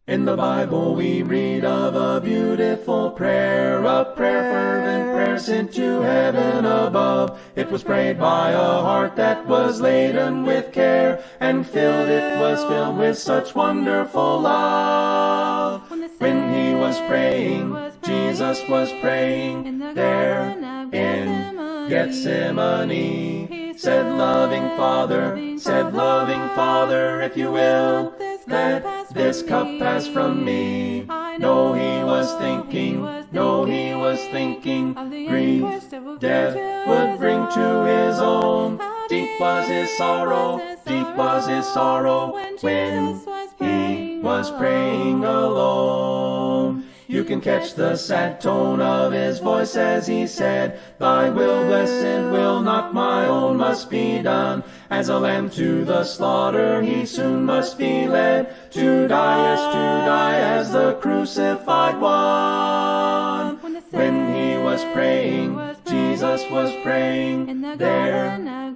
In the Bible we read of a beautiful prayer, a prayer, fervent prayer sent to heaven above. It was prayed by a heart that was laden with care, and it was filled with such wonderful love. When he was praying, Jesus was praying there in Gethsemane. Said loving Father, if you will, let this cup pass from me. No, he was thinking, grief, death would bring to his own. Deep was his sorrow, when he was praying alone. You can catch the sad tone of his voice as he said, Thy will, blessed will, not my own, must be done. As a lamb to the slaughter he soon must be led, to die as the crucified one. When he was praying, Jesus was praying there in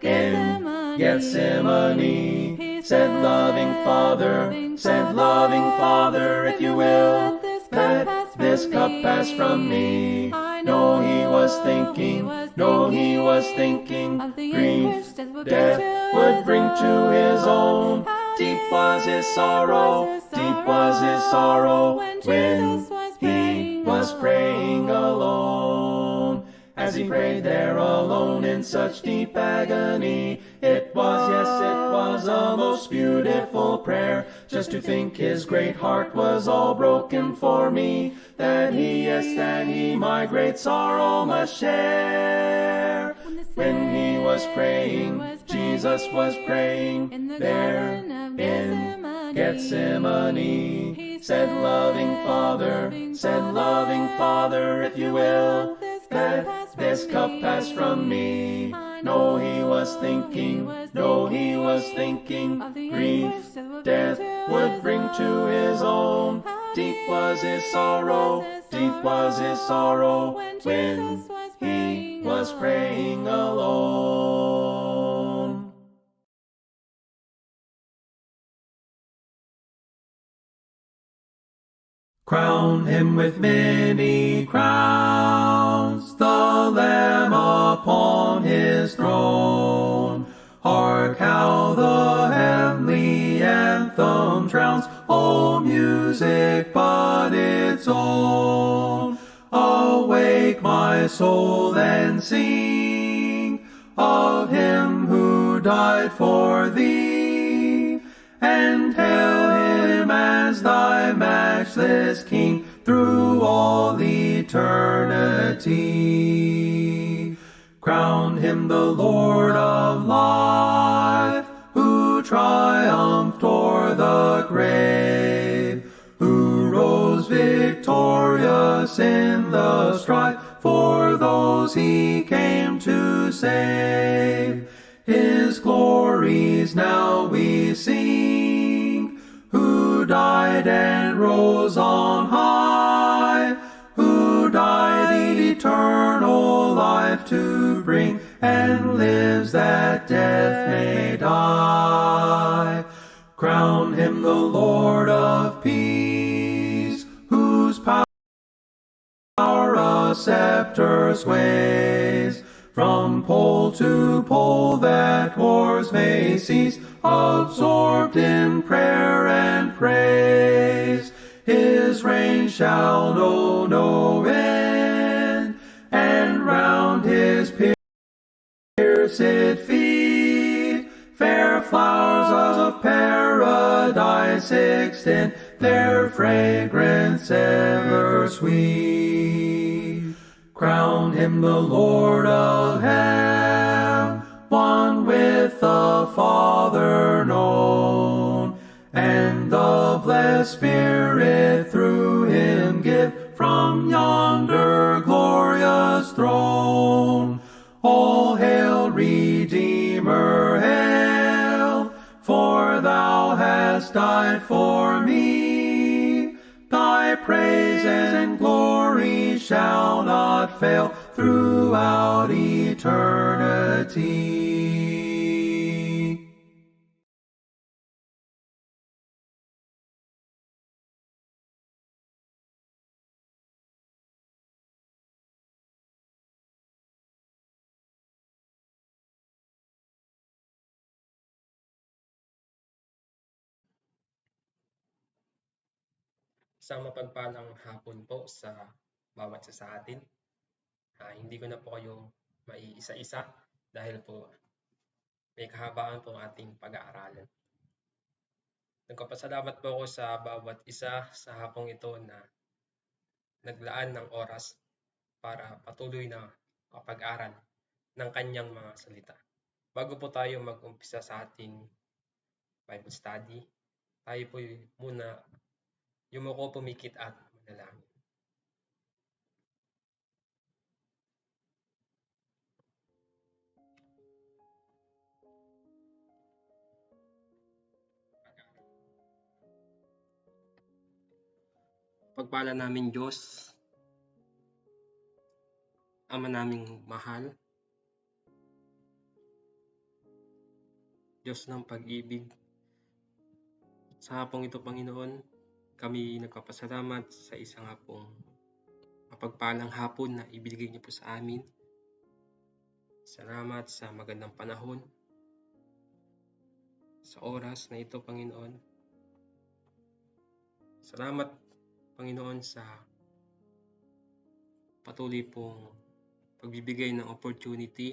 Gethsemane. Said loving Father, if you will, let this cup pass from me. No, he was thinking, grief, death would bring to his own. Deep was his sorrow, when he was praying alone. As he prayed there alone in such deep agony, it was a most beautiful prayer. Just to think his great heart was all broken for me, that he my great sorrow must share. When he was praying, Jesus was praying there in Gethsemane. Said loving Father, if you will, let this cup pass from me. No, he was thinking, grief, death would bring to his own. Deep was his sorrow, when he was praying alone. Crown him with many crowns, the Lamb upon his throne. Hark how the heavenly anthem drowns all music but its own. Awake, my soul, and sing of him who died for thee, and hail him as thy matchless King through all eternity. Crown him the Lord of life, who triumphed o'er the grave, who rose victorious in the strife for those he came to save. His glories now we sing, who died and rose on high, who died eternal life to bring, and lives that death may die. Crown him the Lord of peace, whose power a scepter sways. From pole to pole that wars may cease, absorbed in prayer and praise. His reign shall know no end, and round his pierced feet fair flowers of paradise extend, their fragrance ever sweet. Crown him the Lord of heaven, one with the Father known, and the blessed Spirit through him give from yonder glorious throne. All hail, Redeemer, hail, for thou hast died for me. Thy praise and glory shall not fail throughout eternity. Isang mapagpalang hapon po sa bawat isa sa atin. Hindi ko na po kayo maiisa-isa dahil po may kahabaan po ang ating pag-aaralan. Nagpapasalamat po ako sa bawat isa sa hapong ito na naglaan ng oras para patuloy na makapag-aral ng kanyang mga salita. Bago po tayo mag-umpisa sa ating Bible study, tayo po muna yumuko, pumikit at manalangin. Pagpala namin Diyos, Ama naming mahal, Diyos ng pag-ibig, sa hapong ito, Panginoon, kami nagpapasalamat sa isang hapong mapagpalang hapon na ibigay niyo po sa amin. Salamat sa magandang panahon, sa oras na ito, Panginoon. Salamat, Panginoon, sa patuloy pong pagbibigay ng opportunity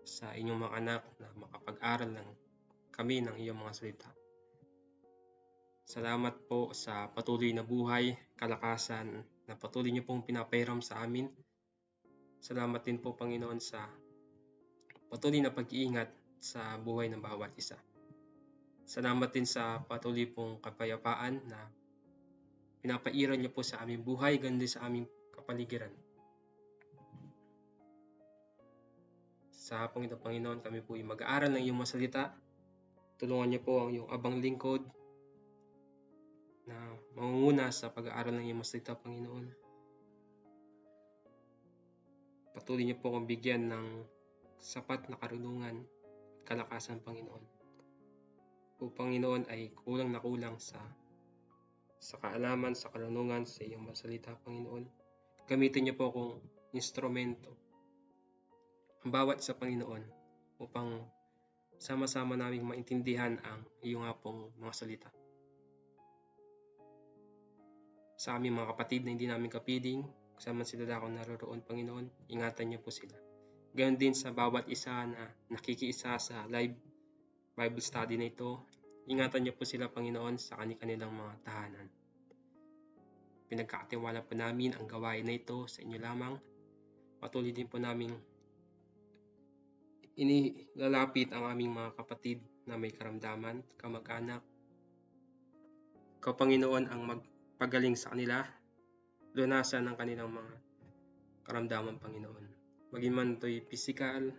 sa inyong mga anak na makapag-aral kami ng iyong mga salita. Salamat po sa patuloy na buhay, kalakasan na patuloy niyo pong pinapahiram sa amin. Salamat din po, Panginoon, sa patuloy na pag-iingat sa buhay ng bawat isa. Salamat din sa patuloy pong kapayapaan na pinapairan niyo po sa aming buhay, ganun din sa aming kapaligiran. Sa hapong ito, Panginoon, kami po ay mag-aaral ng iyong mga salita. Tulungan niyo po ang iyong abang lingkod na mangunguna sa pag-aaral ng iyong mga salita, Panginoon. Patuloy niyo po akong bigyan ng sapat na karunungan at kalakasan, Panginoon. O Panginoon, ay kulang na kulang sa kaalaman, sa karunungan sa iyong mga salita, Panginoon. Gamitin niyo po akong instrumento, ang bawat isa, Panginoon, upang sama-sama naming maintindihan ang iyong hapong mga salita. Sa aming mga kapatid na hindi namin kapiling, kasama sila dako naroroon, Panginoon, ingatan niyo po sila. Gayon din sa bawat isa na nakikiisa sa live Bible study na ito, ingatan niyo po sila, Panginoon, sa kanilang mga tahanan. Pinagkakatiwala po namin ang gawain na ito sa inyo lamang. Patuloy din po namin inilalapit ang aming mga kapatid na may karamdaman, kamag-anak. Ikaw, Panginoon, ang magpagaling sa kanila, lunasan ng kanilang mga karamdaman, Panginoon. Maging man ito'y physical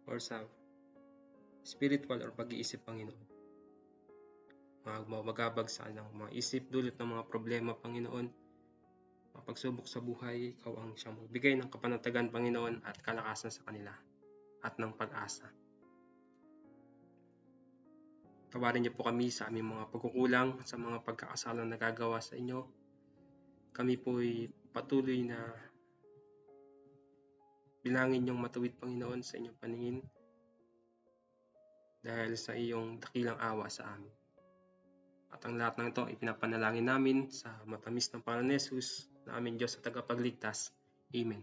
or sa spiritual or pag-iisip, Panginoon. Magabag sa kanilang mga isip, dulot ng mga problema, Panginoon. Pagsubok sa buhay, ikaw ang siyang magbigay ng kapanatagan, Panginoon, at kalakasan sa kanila at ng pag-asa. Tawarin niyo po kami sa aming mga pagkukulang, sa mga pagkakasalang nagagawa sa inyo. Kami po'y patuloy na bilangin niyong matuwid, Panginoon, sa inyong paningin dahil sa iyong dakilang awa sa amin. At ang lahat ng ito ipinapanalangin namin sa matamis ng pangalan ni Jesus na aming Diyos at tagapagligtas. Amen.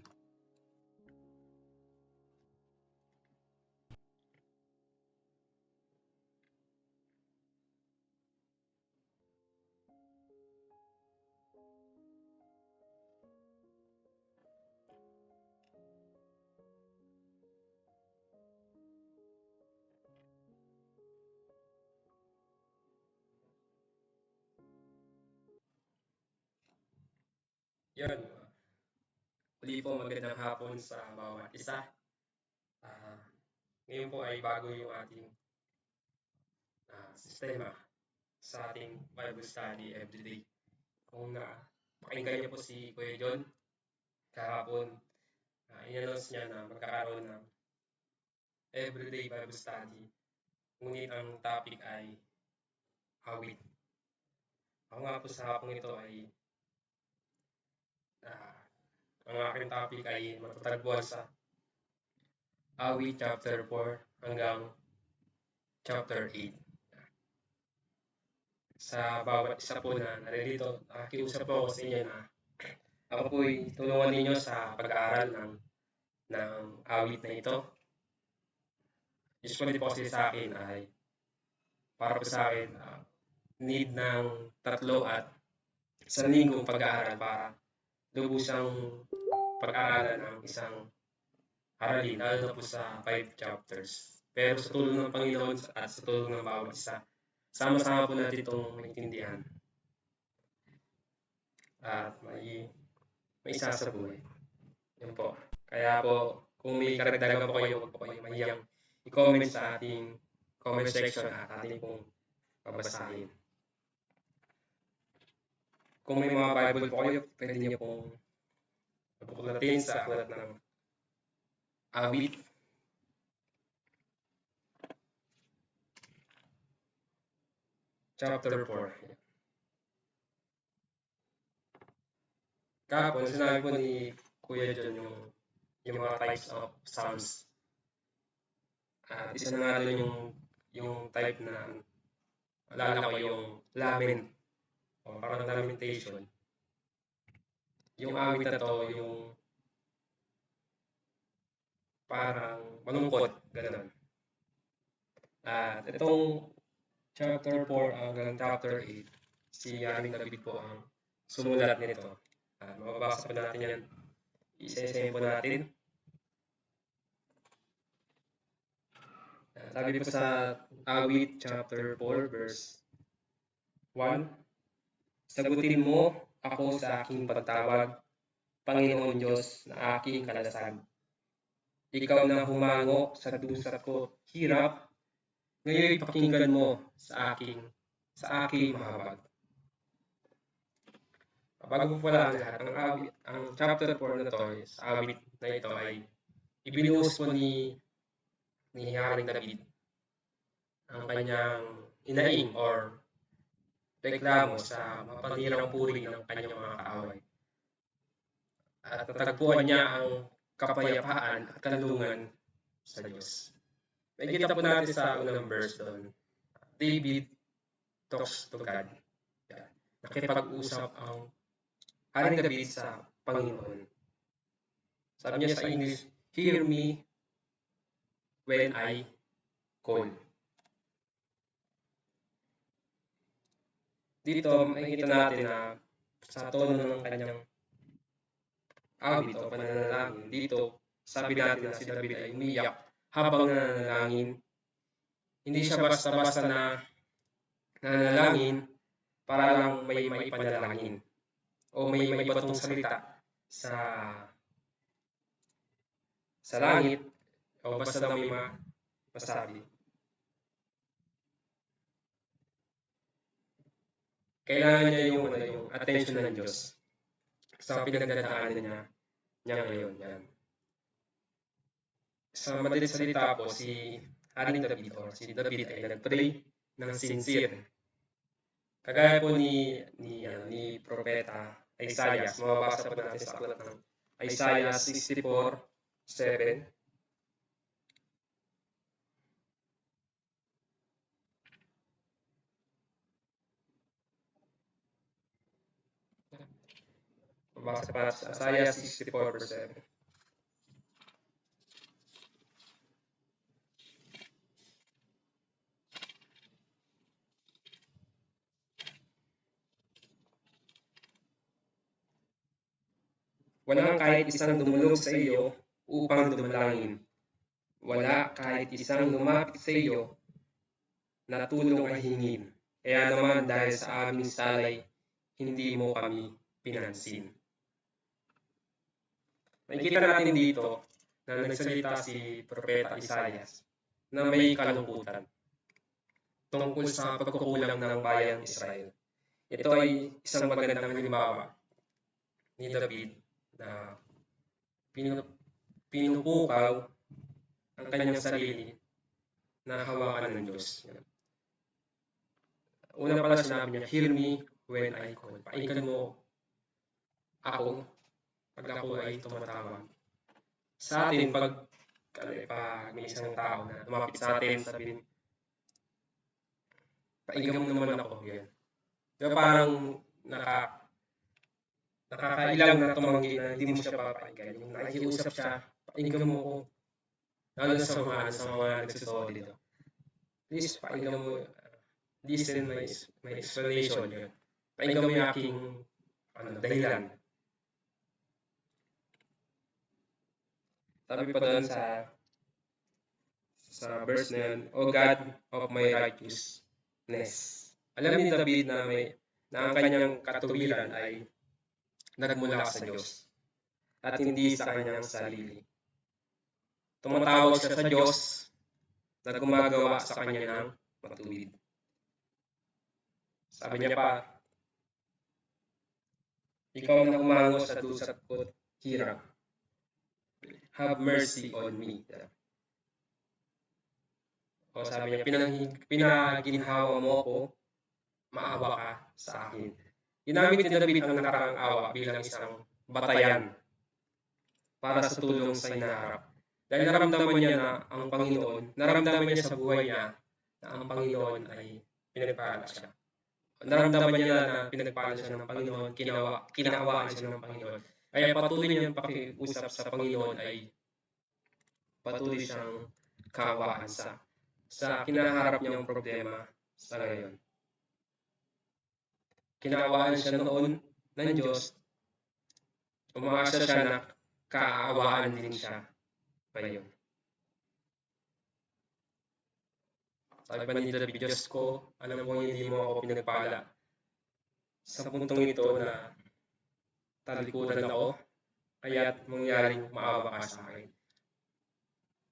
Yun. Muli po, magandang hapon sa bawat isa. Ngayon po ay bago yung ating sistema sa ating Bible study everyday. Kung pakinggan niyo po si Kuya John kahapon, in-announce niya na magkakaroon ng everyday Bible study. Ngunit ang topic ay awit. Ako nga po sa hapong ito ay ang aking topic ay matatagpuan sa Awit chapter 4 hanggang chapter 8. sa bawat isa po na naririto. Nakikiusap po ako sa inyo na ako po'y tulungan ninyo sa pag-aaral ng awit na ito. Usually po kasi sa akin ay para po sa akin need ng 3 at 1 linggong pag-aaral para lubusang pag-aaralan ang isang aralin, lalo na po sa 5 chapters. Pero sa tulong ng Panginoon at sa tulong ng bawat isa, sama-sama po natin itong maintindihan at may isa sa buhay. Yun po. Kaya po, kung may karagdagan po kayo, huwag po kayo mahiyang i-comment sa ating comment section at ating pong babasahin. Kung may mga Bible po kayo, pwede niyo pong mabuklatin sa aklat ng awit. Chapter 4. Kapon, sinabi po ni Kuya John yung mga types of psalms. At isa na nga doon yung type na alala ko yung lament o parang lamentation. Yung awit na to, yung parang malungkot, gano'n. At itong chapter 4 hanggang chapter 8, si Haring David po ang sumulat nito. Mababasa po natin yan. Isa-isayin po natin. Sabi po sa awit chapter 4 verse 1, sagutin mo ako sa aking pagtawag, Panginoon Diyos na aking kalasag. Ikaw na humango sa dusat ko hirap, ngayon pakinggan mo sa aking mahabag. Bago po pala ang lahat, ang chapter 4 na to, sa awit na ito ay ibinuhos po ni Haring David ang kanyang inaing or reklamo sa mapanirang puri ng kanyang mga kaaway. At natagpuan niya ang kapayapaan at kanlungan sa Diyos. Makikita po natin sa unang verse doon, David talks to God. Nakipag-usap ang Haring David sa Panginoon. Sabi niya sa English, hear me when I call. Dito, makikita natin na sa tono ng kanyang awit o pananalangin, dito, sabi natin na si David ay umiyak habang nananalangin. Hindi siya basta-basta na nananalangin para lang may maipanalangin o may maibatong salita sa langit o basta lang may masabi. Kailangan niya yung attention ng Diyos sa pinagdadaanan niya ngayon. Yan. Sa madalit salita po, si Haring David o si David ay nag-pray ng sincere. Kagaya po ni Propeta Isaiah, mababasa po natin sa aklat ng Isaiah 64:7. Mababasa pa sa Isaiah 64:7. Walang kahit isang dumulog sa iyo upang dumalangin. Wala kahit isang lumapit sa iyo na tulong ay hingin. Kaya naman dahil sa aming salay, hindi mo kami pinansin. Makikita natin dito na nagsalita si Propeta Isaiah na may kalungkutan tungkol sa pagkukulang ng bayang Israel. Ito ay isang magandang halimbawa ni David na pinupukaw ang kanyang sarili na hawakan ng Diyos. Una pala sinabi niya, hear me when I call. Pakinggan mo ako pag ako ay tumatawag. Sa atin, pag may isang tao na lumapit sa atin, sabihin, pakinggan mo naman ako. Yan. Di ba parang nakakailang na tumanggi na hindi mo siya papakinggan. Yung nakikiusap siya, pakinggan mo ko. Lalo na sa mga nagsasolid. Please, pakinggan mo, listen my explanation. Yun. Pakinggan mo yung aking dahilan. Sabi pa doon sa verse na yun, O God of my righteousness. Alam ni David na ang kanyang katuwiran ay nagmula sa Diyos at hindi sa kanyang sarili. Tumatawag siya sa Diyos na gumagawa sa kanya ng matuwid. Sabi niya pa, ikaw na humango sa dusat ko't hirap. Have mercy on me. O sabi niya, pinaginhawa mo ako, maawa ka sa akin. Ginamit ni David ang nakaraang awa bilang isang batayan para sa tulong sa hinaharap. Dahil naramdaman niya na ang Panginoon, naramdaman niya sa buhay niya na ang Panginoon ay pinagpala siya. Naramdaman niya na pinagpala siya ng Panginoon, kinawaan siya ng Panginoon. Kaya patuloy niyang pakiusap sa Panginoon ay patuloy siyang kawaan sa kinaharap niyang problema sa ngayon. Kinawaan siya noon ng Diyos, umaasa siya na kaawaan din siya ngayon. Sabi pa ni David, Diyos ko, alam mo hindi mo ako pinagpala. Sa puntong ito na talikuran ako, kaya't mangyaring maawa ka sa akin.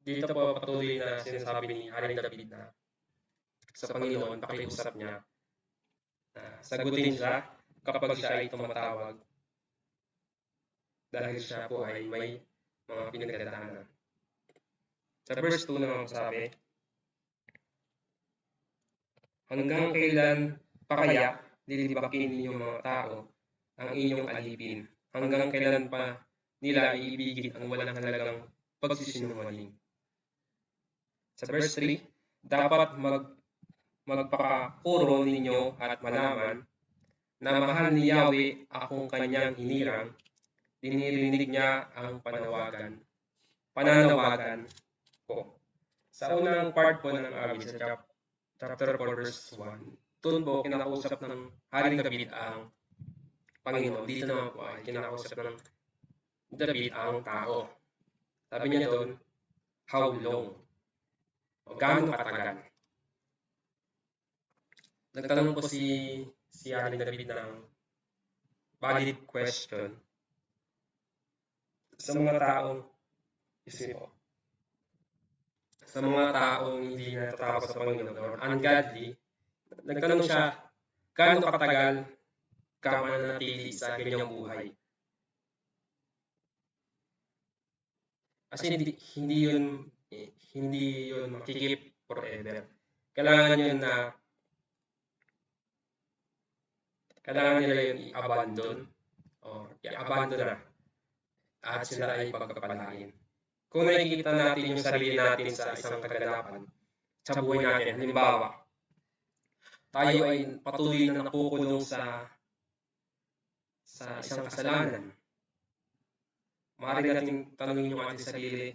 Dito po patuloy na sinasabi ni Haring David na sa Panginoon, pakiusap niya na sagutin siya kapag siya ay tumatawag dahil siya po ay may mga pinagdadaanan. Sa verse 2 naman sabi, hanggang kailan pa kaya lilibakin ninyong mga tao ang inyong alipin? Hanggang kailan pa nila iibigin ang walang halagang pagsisinungaling? Sa verse 3, dapat magpakapuro ninyo at malaman na mahal ni Yahweh akong kanyang hinirang, dinirinig niya ang pananawagan ko. Sa unang part po ng awit, sa chapter 4 verse 1, doon po kinakausap ng Haring David ang Panginoon. Dito naman po ay kinakausap ng David ang tao. Sabi niya doon, how long? O gaano katagal? Nagtanong po si Haring David ng valid question sa mga taong sa mga taong hindi natatakot sa Panginoon or ungodly. Nagtanong siya, gaano katagal ka mananatili sa ganyang buhay? Kasi hindi yun makikip forever. Kailangan nila yun i-abandon or i-abandon na at sila ay pagpapalain. Kung nakikita natin yung sarili natin sa isang kaganapan sa buhay natin, halimbawa, tayo ay patuloy na nakukulong sa isang kasalanan. Maaari natin tanungin yung ating sarili,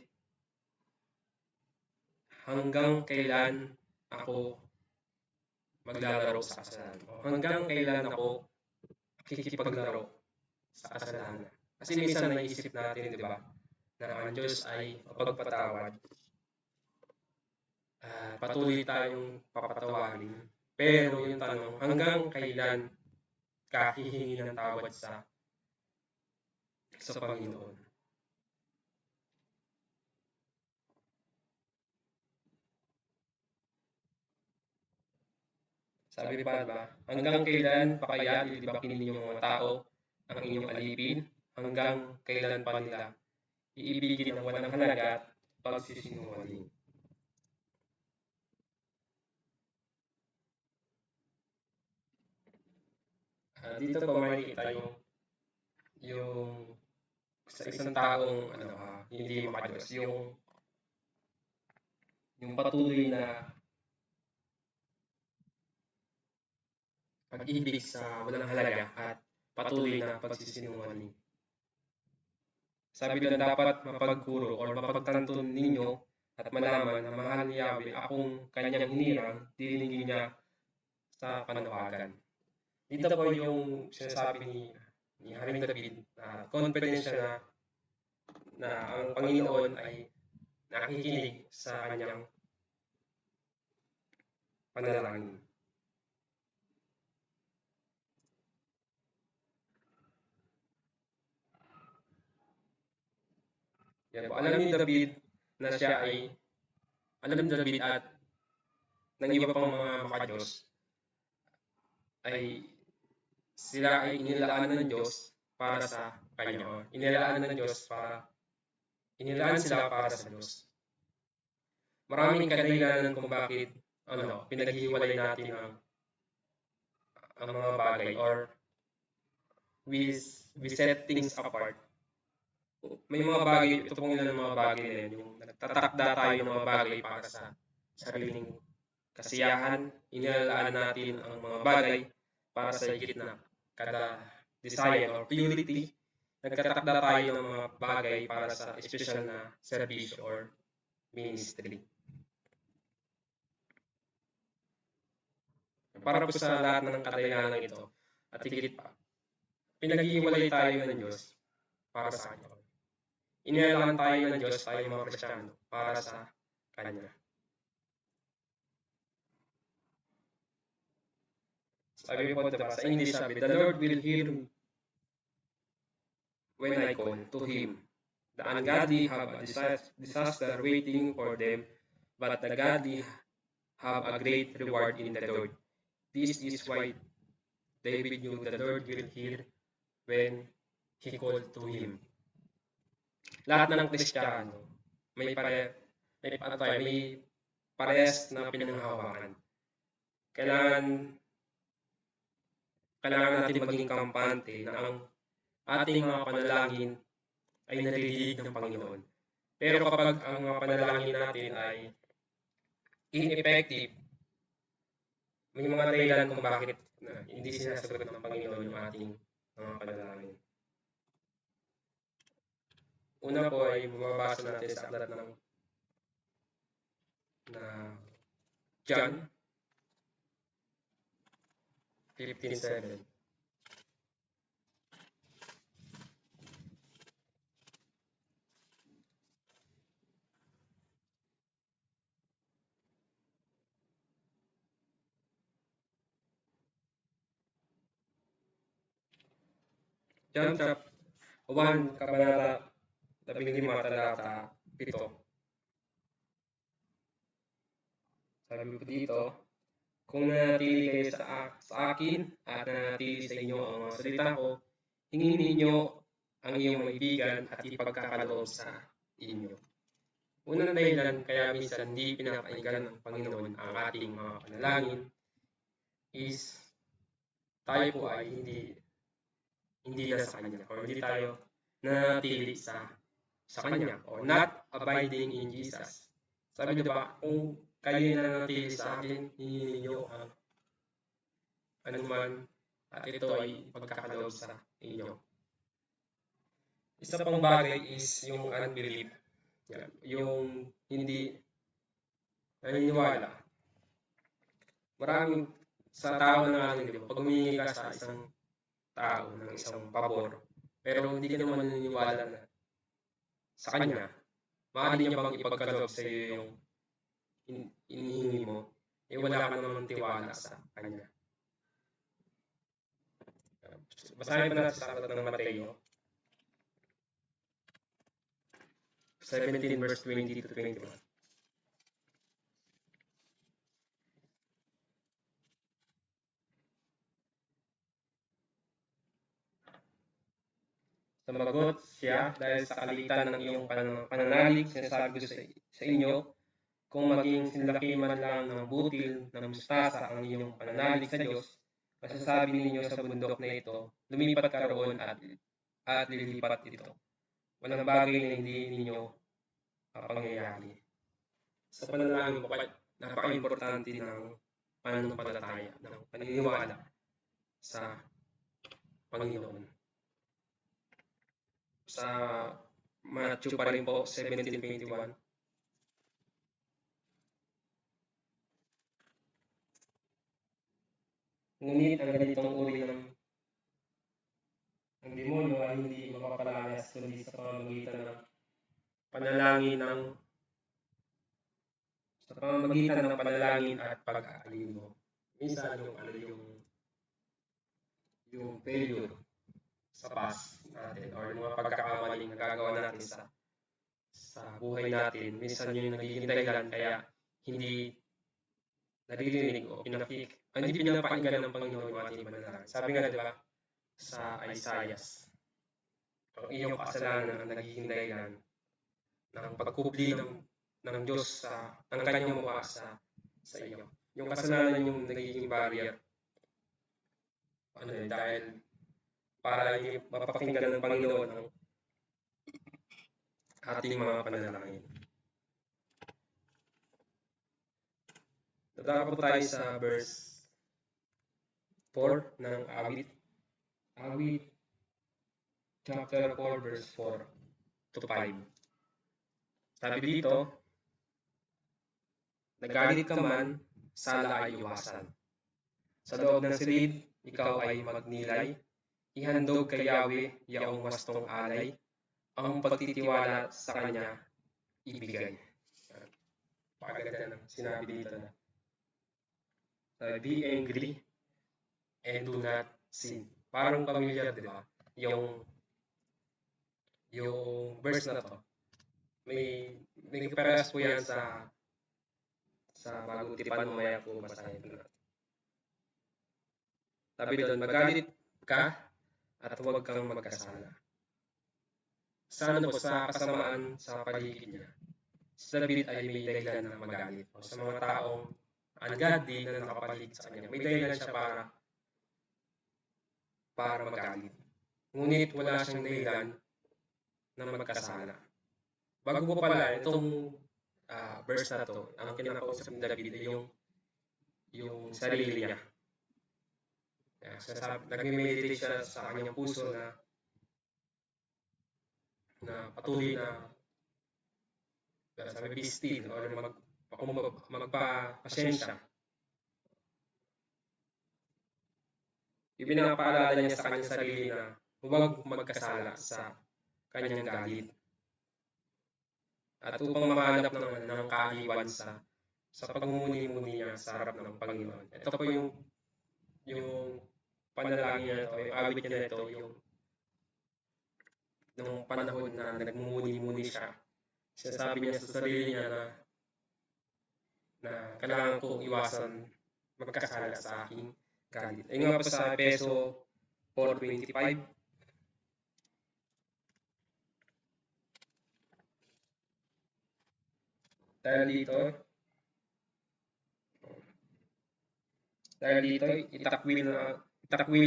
hanggang kailan ako maglalaro sa kasalanan? Hanggang kailan ako kikipaglaro sa kasalanan? Kasi minsan naisip natin, di ba, na ang Diyos ay mapagpatawad. Patuloy tayong papatawarin. Pero yung tanong, hanggang kailan ka hihingi ng tawad sa Panginoon? Sabi pa ba, hanggang kailan pa kaya lilibakin ninyong mga tao ang inyong alipin? Hanggang kailan pa nila iibigin ng walang halaga at pagsisinungaling? Dito pa makikita yung sa isang taong hindi makadiyos, yung patuloy na pag-ibig sa walang halaga at patuloy na pagsisinungaling. Sabi doon, dapat mapagkuro or mapagtanto ninyo at malaman na mahal ni Yahweh akong kanyang hinirang, dinigin niya sa panawagan. Dito po yung sinasabi ni Haring David na confidence siya na ang Panginoon ay nakikinig sa kanyang panalangin. Yan po. Alam ni David na siya ay alam ni David at ng iba pang mga makadiyos ay sila ay inilaan ng Diyos para sa kanya. Inilaan ng Diyos inilaan sila para sa Diyos. Maraming kadahilanan kung bakit pinaghihiwalay natin ang mga bagay or we set things apart. May mga bagay, ito pong ilan ng mga bagay na yun, yung nagtatakda tayo ng mga bagay para sa sariling kasiyahan, inilalaan natin ang mga bagay para sa higit na kada desire or purity, nagtatakda tayo ng mga bagay para sa special na service or ministry. Para po sa lahat ng kadahilanan ito at higit pa, pinaghihiwalay tayo ng Diyos para sa Kanya. Inilalaan tayo ng Diyos, tayo mga Kristiyano, para sa Kanya. Sabi po diba, sa English sabi, the Lord will hear me when I call to Him. The ungodly have a disaster waiting for them, but the godly have a great reward in the Lord. This is why David knew the Lord will hear when he called to Him. Lahat ng Kristiyano may parehas na pinanghahawakan. Kailangan natin maging kampante na ang ating mga panalangin ay naririnig ng Panginoon. Pero kapag ang mga panalangin natin ay ineffective, may mga dahilan kung bakit hindi sinasagot ng Panginoon yung ating mga panalangin. Una po ay mababasa natin sa aklat ng John 15:7. John 1, Kabanata 15, talata 7. Sabi po dito, kung nanatili kayo sa akin at nanatili sa inyo ang mga salita ko, hingin ninyo ang iyong maibigan at ipagkakaloob sa inyo. Unang dahilan kaya minsan hindi pinapakinggan ng Panginoon ang ating mga panalangin is tayo po ay hindi na sa Kanya or hindi tayo nanatili sa Kanya or not abiding in Jesus. Sabi niyo ba, kung kayo nanatili sa akin, hingin ninyo ang anuman at ito ay pagkakaloob sa inyo. Isa pang bagay is yung unbelief. Yung hindi naniniwala. Maraming sa tao na di ba, pag humingi ka sa isang tao ng isang pabor, pero hindi ka naman naniniwala na sa kanya, maaari niya bang ipagkaloob sa iyo yung inihingi mo, wala ka naman tiwala sa kanya. Basahin pa natin sa aklat ng Mateo 17 verse 20 to 21. Sumagot siya, dahil sa kalitan ng iyong pananalig, sinasabi ko sa inyo, kung maging sinlaki man lang ng butil ng mustasa ang iyong pananalig sa Diyos, masasabi ninyo sa bundok na ito, lumipat ka roon at lilipat ito. Walang bagay na hindi ninyo pangyayari. Sa panalangin po, napaka-importante ng pananampalataya, ng paniniwala sa Panginoon. Sa Matthew pa rin po, 17:21. Ngunit ang ganitong uri ng demonyo ay hindi mapapalayas kundi sa pamamagitan ng panalangin at pag-aalino. Minsan yung failure sa past natin or yung mga pagkakamaling nagagawa natin sa buhay natin, minsan yung nagiging dahilan kaya hindi naririnig o hindi pinapakinggan ng Panginoon yung ating panalangin. Sabi nga, di ba, sa Isaiah, ang iyong kasalanan ang nagiging dahilan ng pagkubli ng Diyos ng kanyang mukha sa iyo. Yung kasalanan yung nagiging barrier. Dahil para hindi mapakinggan ng Panginoon ang ating mga panalangin. Dadako po tayo sa verse 4 ng Awit. Awit chapter 4 verse 4 to 5. Sabi dito, nagalit ka man, sala ay iwasan. Sa loob ng silid, ikaw ay magnilay. Ihandog kay Yahweh, yaong wastong alay. Ang pagtitiwala sa Kanya, ibigay. Pagaganda ng sinabi dito na, be angry and do not sin. Parang familiar, di ba? Yung verse na to. May kaparas po yan sa bagong tipan, mamaya po basahin po natin. Sabi doon, magalit ka at huwag kang magkasala. Sana po sa kasamaan sa paligid niya, si David ay may dahilan na magalit. O sa mga taong ungodly na nakapaligid sa kanya, may dahilan siya para magalit. Ngunit wala siyang dahilan na magkasala. Bago po pala, itong verse na to, ang kinakausap ni David ay yung sarili niya. Nagme-meditate siya sa kanyang puso na patuloy na sabi, be still or magpapasensya. Ipinapaalala niya sa kanyang sarili na huwag magkasala sa kanyang galit. At upang makahanap ng kaaliwan sa pagmumuni-muni niya sa harap ng Panginoon. Ito po yung panalangin niya ito, yung awit niya na ito, nung panahon na nagmumuni-muni siya. Sinasabi niya sa sarili niya na kailangan kong iwasan magkasala sa aking galit. Ayun nga po sa Efeso 4:25. Dahil dito, itakwil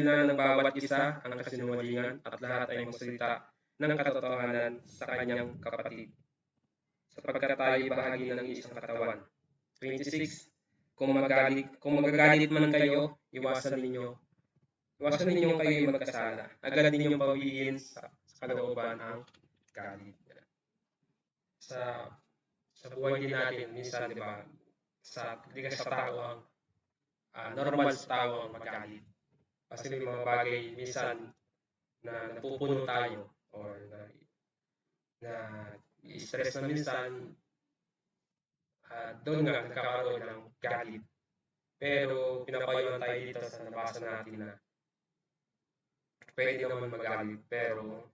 na ng bawat isa ang kasinungalingan at lahat ay magsalita ng katotohanan sa kanyang kapatid. Sapagkat tayo bahagi ng isang katawan. 26. Kung magagalit man kayo, iwasan ninyo kayo magkasala. Agad ninyong pawiin sa kalooban ang galit. Sa buhay din natin, minsan, di ba, hindi ka sa tao normal sa tao ang magalit. Kasi may mga bagay minsan na napupuno tayo or na i-stress na minsan, doon nga nagkakaroon ng galit. Pero pinapayuhan tayo dito sa nabasa natin na pwede naman magalit pero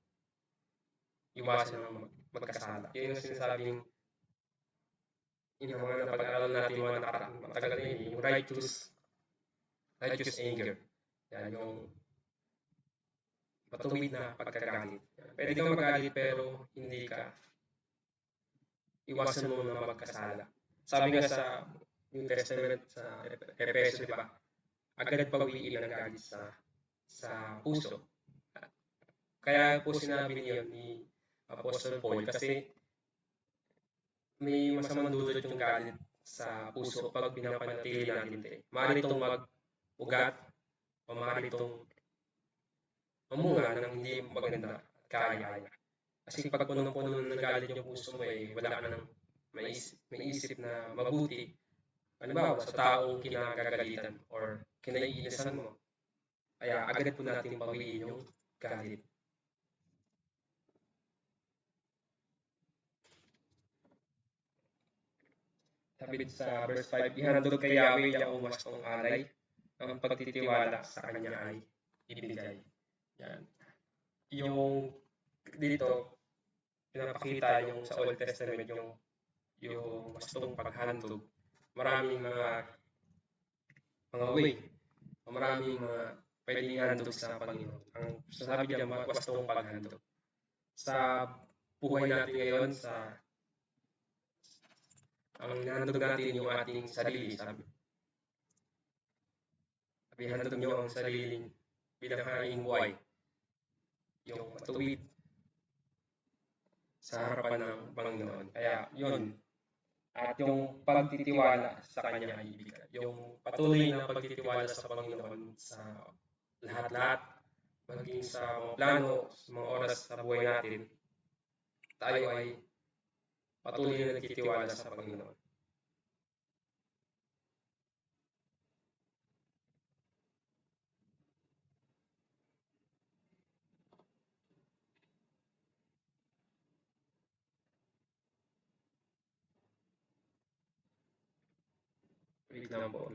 iwasan ng magkasala. Yun yung sinasabing yung mga napag-aral natin mga matagal na yun, yung righteous anger. Yan yung matuwid na pagkagalit. Pwede kang magalit pero hindi ka iwasan mo na magkasala. Sabi nga sa New Testament sa Efeso, di ba? Agad pawiin ang galit sa puso. Kaya po sinabi niyo ni Apostle Paul kasi may masamang dulot yung galit sa puso pag pinapanatili natin ito. Maaari itong mag-ugat o maaari itong mamunga ng hindi maganda at kaaya-aya. Kasi pag punong-puno ng galit yung puso mo, wala ka nang may isip na mabuti. Halimbawa, sa taong kinagagalitan or kinaiinisan mo, kaya agad po natin bawiin yung galit. Sabi sa verse 5, ihandog kay Yahweh ang wastong alay, ang pagtitiwala sa kanya ay ibigay. Yan. Yung dito, pinapakita yung sa Old Testament, yung wastong paghandog. Maraming mga way, maraming mga pwedeng ihandog sa Panginoon. Ang sasabi diyan, wastong paghandog. Sa buhay natin ngayon, ang ihandog natin yung ating sarili, sabi handog nyo ang sariling bilang haing buhay, yung matuwid sa harapan ng Panginoon. Kaya yun, at yung pagtitiwala sa Kanya ay ibigay. Yung patuloy na pagtitiwala sa Panginoon sa lahat-lahat, maging sa mga plano, sa mga oras sa buhay natin, tayo ay patuloy na nagtitiwala sa Panginoon. Wait lang po.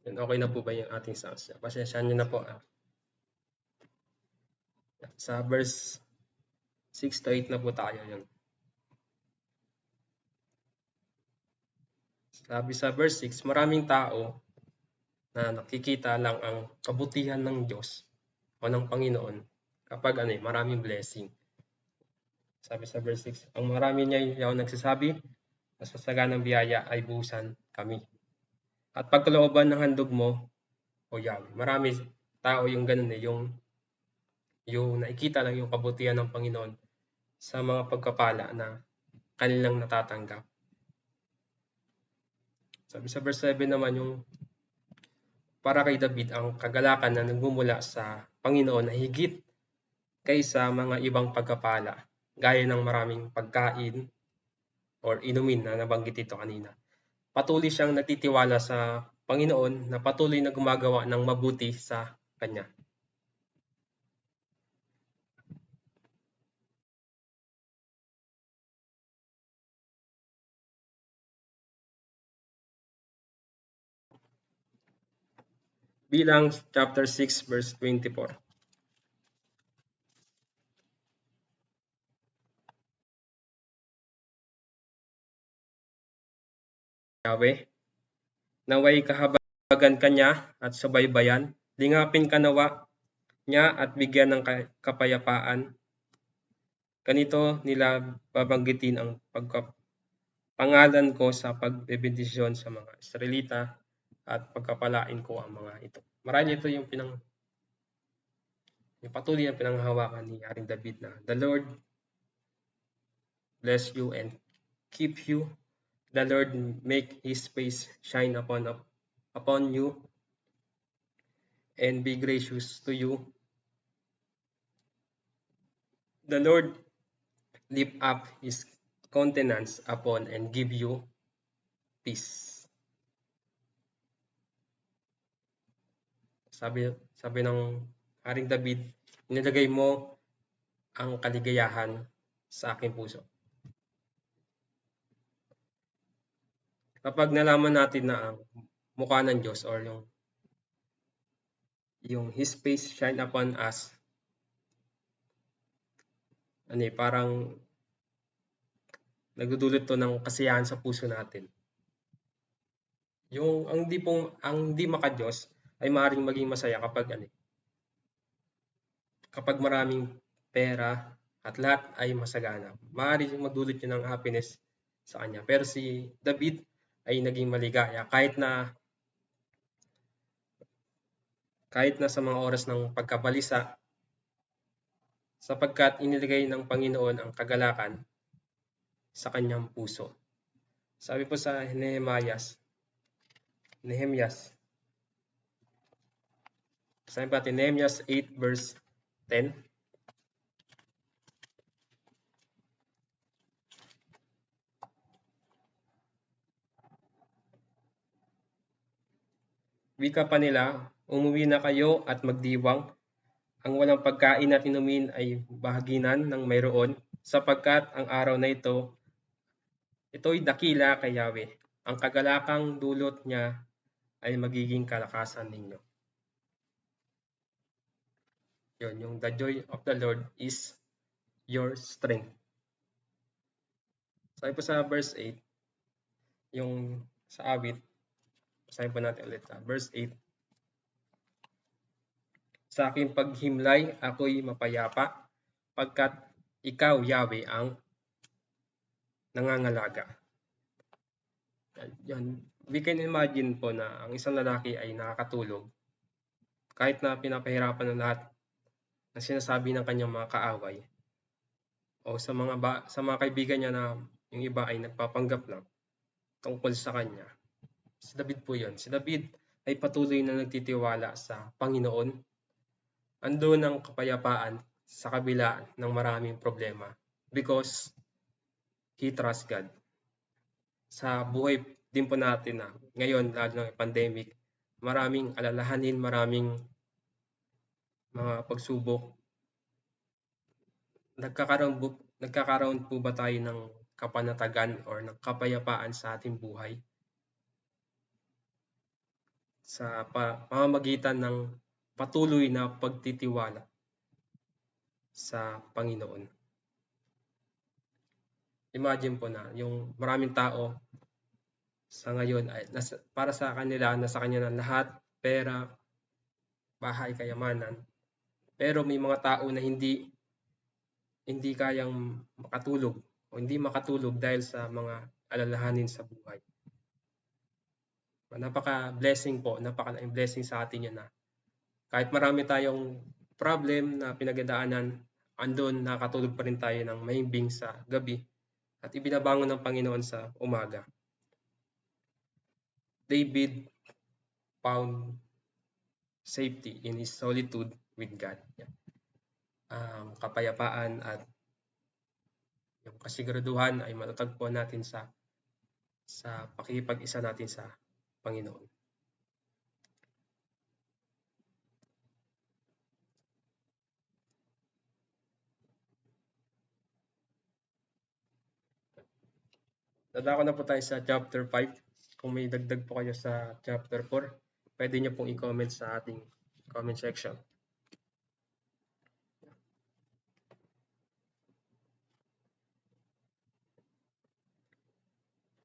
Yun, okay na po ba yung ating sounds? Pasensyahan nyo na po. Sa verse 6 to 8 na po tayo yun. Sabi sa verse 6, maraming tao na nakikita lang ang kabutihan ng Diyos o ng Panginoon kapag maraming blessing. Sabi sa verse 6, ang marami niya yung nagsasabi, mas masaganang biyaya ay buhusan kami. At pagkalooban ng handog mo, o Yahweh, marami tao yung ganun yung nakikita lang yung kabutihan ng Panginoon sa mga pagkapala na kanilang natatanggap. Sabi sa verse 7 naman, yung para kay David, ang kagalakan na nagmumula sa Panginoon ay higit kaysa mga ibang pagkapala, gaya ng maraming pagkain or inumin na nabanggit ito kanina. Patuloy siyang nagtitiwala sa Panginoon na patuloy na gumagawa ng mabuti sa Kanya. Bilang chapter 6 verse 24. Yahweh, naway kahabagan kanya at subaybayan, lingapin ka nawa niya at bigyan ng kapayapaan. Ganito nila babanggitin ang pangalan ko sa pagbebendisyon sa mga Israelita at pagkapalain ko ang mga ito. Marami ito yung patuloy ang pinanghahawakan ni Haring David na the Lord bless you and keep you. The Lord make His face shine upon you and be gracious to you. The Lord lift up His countenance upon and give you peace. Sabi ng Haring David, nilagay mo ang kaligayahan sa aking puso. Kapag nalaman natin na ang mukha ng Diyos or yung His face shine upon us, parang nagdudulot to ng kasiyahan sa puso natin. Yung ang di maka-Diyos ay maaaring maging masaya kapag maraming pera at lahat ay masagana. Maaaring magdulot yun ng happiness sa kanya. Pero si David ay naging maligaya kahit na sa mga oras ng pagkabalisa, sapagkat inilagay ng Panginoon ang kagalakan sa kanyang puso. Sabi po sa Nehemias, sabi pa natin Nehemias 8 verse 10. Wika pa nila, umuwi na kayo at magdiwang. Ang walang pagkain at inumin ay bahaginan ng mayroon, sapagkat ang araw na ito'y dakila kay Yahweh. Ang kagalakang dulot niya ay magiging kalakasan ninyo. Yun, yung the joy of the Lord is your strength. Sabi po sa verse 8, yung sa awit, sabi po natin ulit verse 8. Sa aking paghimlay, ako'y mapayapa, pagkat ikaw, Yahweh, ang nangangalaga. Yan. We can imagine po na ang isang lalaki ay nakakatulog kahit na pinapahirapan ng lahat na sinasabi ng kanyang mga kaaway o sa mga kaibigan niya na yung iba ay nagpapanggap lang tungkol sa kanya. Si David po yun. Si David ay patuloy na nagtitiwala sa Panginoon. Andun ang kapayapaan sa kabila ng maraming problema because he trusts God. Sa buhay din po natin na ngayon, lalo ng pandemic, maraming alalahanin, maraming mga pagsubok. Nagkakaroon po ba tayo ng kapanatagan or ng kapayapaan sa ating buhay? sa pamamagitan ng patuloy na pagtitiwala sa Panginoon. Imagine po na yung maraming tao sa ngayon ay para sa kanila, nasa kanya na lahat, pera, bahay, kayamanan. Pero may mga tao na hindi kayang makatulog o hindi makatulog dahil sa mga alalahanin sa buhay. Napaka-blessing po, napaka-laking blessing sa atin yan na kahit marami tayong problem na pinagdadaanan, andun nakatulog pa rin tayo ng mahimbing sa gabi at ibinabangon ng Panginoon sa umaga. David found safety in his solitude with God. Ang kapayapaan at yung kasiguraduhan ay matatagpuan natin sa pakikipag-isa natin sa Panginoon. Dadako na po tayo sa chapter 5. Kung may dagdag po kayo sa chapter 4, pwede nyo pong i-comment sa ating comment section.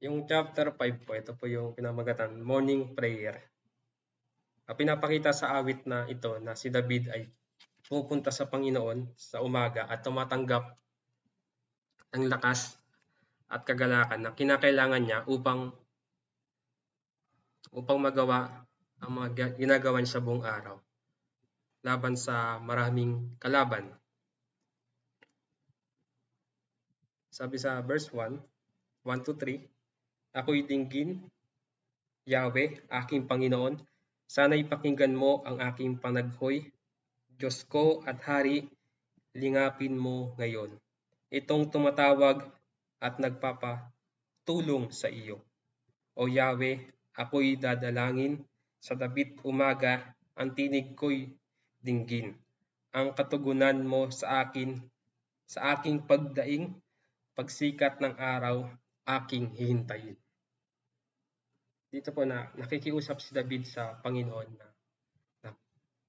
Yung chapter 5 po, ito po yung pinamagatan, morning prayer. Pinapakita sa awit na ito na si David ay pupunta sa Panginoon sa umaga at tumatanggap ng lakas at kagalakan na kinakailangan niya upang magawa ang mga ginagawa niya sa buong araw laban sa maraming kalaban. Sabi sa verse 1 to 3, ako'y dinggin, Yahweh, aking Panginoon, sana'y pakinggan mo ang aking panaghoy, Diyos ko at Hari, lingapin mo ngayon. Itong tumatawag at nagpapatulong sa iyo. O Yahweh, ako'y dadalangin, sa dabit umaga, ang tinig ko'y dinggin. Ang katugunan mo sa aking pagdaing, pagsikat ng araw, aking hihintayin. Dito po na nakikiusap si David sa Panginoon na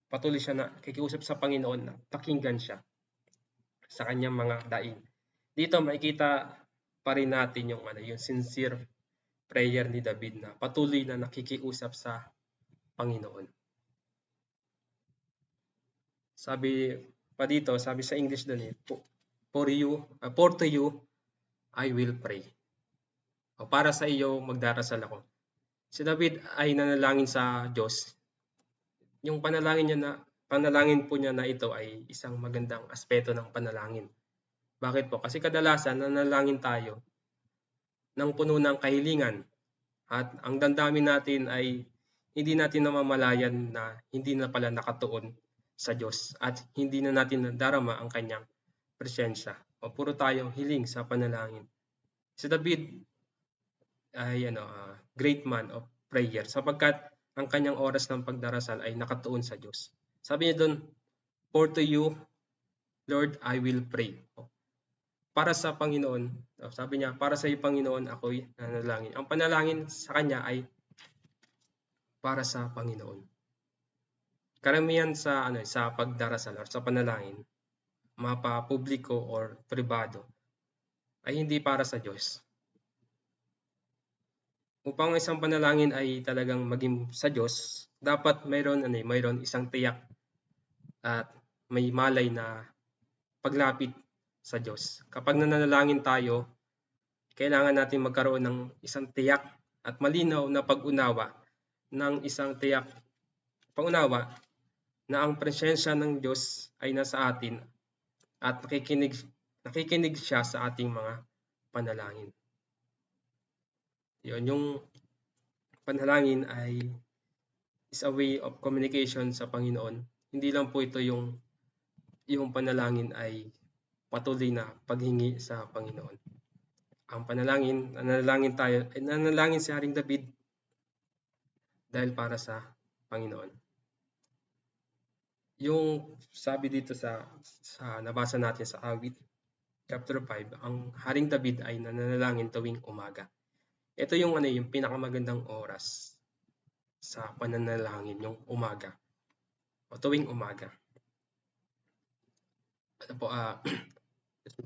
patuloy siya na nakikiusap sa Panginoon na pakinggan siya sa kanyang mga daing. Dito makikita pa rin natin yung sincere prayer ni David na patuloy na nakikiusap sa Panginoon. Sabi pa dito, sabi sa English doon for to you I will pray. O para sa iyo magdarasal ako. Si David ay nanalangin sa Diyos. Yung panalangin po niya na ito ay isang magandang aspeto ng panalangin. Bakit po? Kasi kadalasan nanalangin tayo ng puno ng kahilingan at ang damdamin natin ay hindi natin namamalayan na hindi na pala nakatuon sa Diyos at hindi na natin nadarama ang kanyang presensya. O puro tayong hiling sa panalangin. Si David ay great man of prayer sapagkat ang kanyang oras ng pagdarasal ay nakatuon sa Diyos. Sabi niya doon, for to you, Lord, I will pray. Para sa Panginoon, sabi niya, para sa iyo Panginoon, ako'y nanalangin. Ang panalangin sa kanya ay para sa Panginoon. Karamihan sa pagdarasal or sa panalangin, mapapubliko or pribado, ay hindi para sa Diyos. Upang isang panalangin ay talagang maging sa Diyos, dapat mayroon isang tiyak at may malay na paglapit sa Diyos. Kapag nananalangin tayo, kailangan natin magkaroon ng isang tiyak at malinaw na pag-unawa na ang presensya ng Diyos ay nasa atin at nakikinig siya sa ating mga panalangin. Yun, yung panalangin ay is a way of communication sa Panginoon. Hindi lang po ito yung panalangin ay patuloy na paghingi sa Panginoon. Ang panalangin, nanalangin si Haring David dahil para sa Panginoon. Yung sabi dito sa nabasa natin sa awit, chapter 5, ang Haring David ay nananalangin tuwing umaga. Ito yung yung pinakamagandang oras sa pananalangin yung umaga o tuwing umaga. Ano po,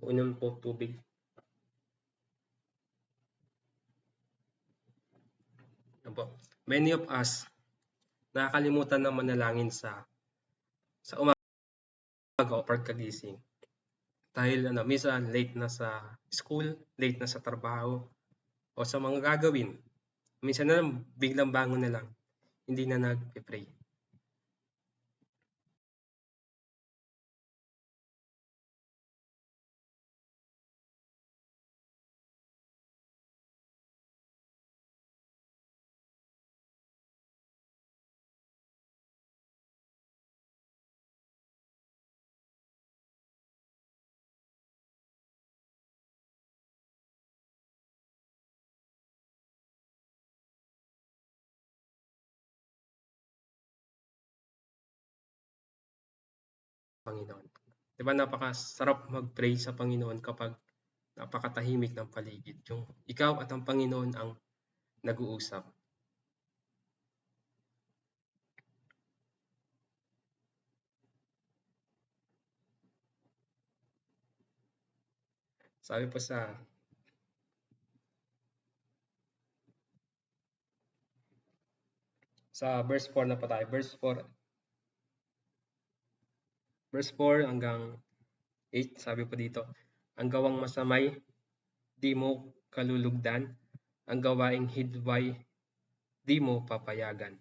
unom po tubig. Ano po, many of us nakakalimutan na manalangin sa umaga o pagkagising. Dahil minsan late na sa school, late na sa trabaho, o sa mga gagawin. Minsan na lang, biglang bangon na lang, hindi na nag-pray. Panginoon. Diba napakasarap mag-pray sa Panginoon kapag napakatahimik ng paligid. Yung ikaw at ang Panginoon ang nag-uusap. Sabi po sa verse 4 na po tayo. Verse 4 hanggang 8, sabi po dito, ang gawang masamay, di mo kalulugdan, ang gawaing hidway, di mo papayagan.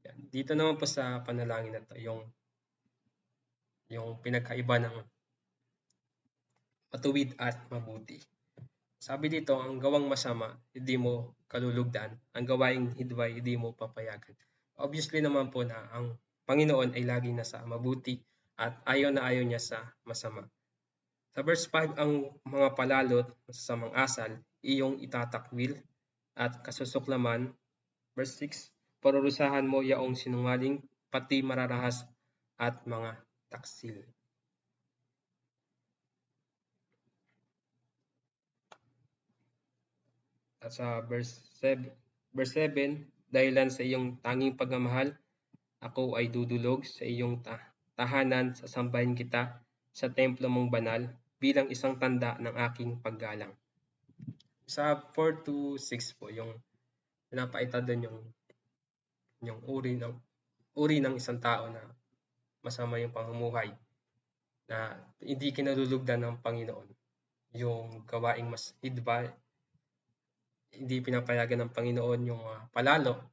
Yan. Dito naman po sa panalangin na to, yung pinagkaiba ng matuwid at mabuti. Sabi dito, ang gawang masama, hindi mo kalulugdan. Ang gawaing hidway, hindi mo papayagan. Obviously naman po na ang Panginoon ay lagi nasa mabuti at ayaw na ayaw niya sa masama. Sa verse 5, ang mga palalot sa masamang asal, iyong itatakwil at kasusuklaman. Verse 6, parurusahan mo yaong sinungaling, pati mararahas at mga taksil. At sa verse 7, dahilan sa iyong tanging pagmamahal, ako ay dudulog sa iyong tahanan, sasambahin kita sa templo mong banal bilang isang tanda ng aking paggalang. Sa 4 to 6 po, yung pinapaita doon yung uri ng isang tao na masama yung pamumuhay na hindi kinalulugdan ng Panginoon. Yung gawaing mas hidba, hindi pinapayagan ng Panginoon yung palalo,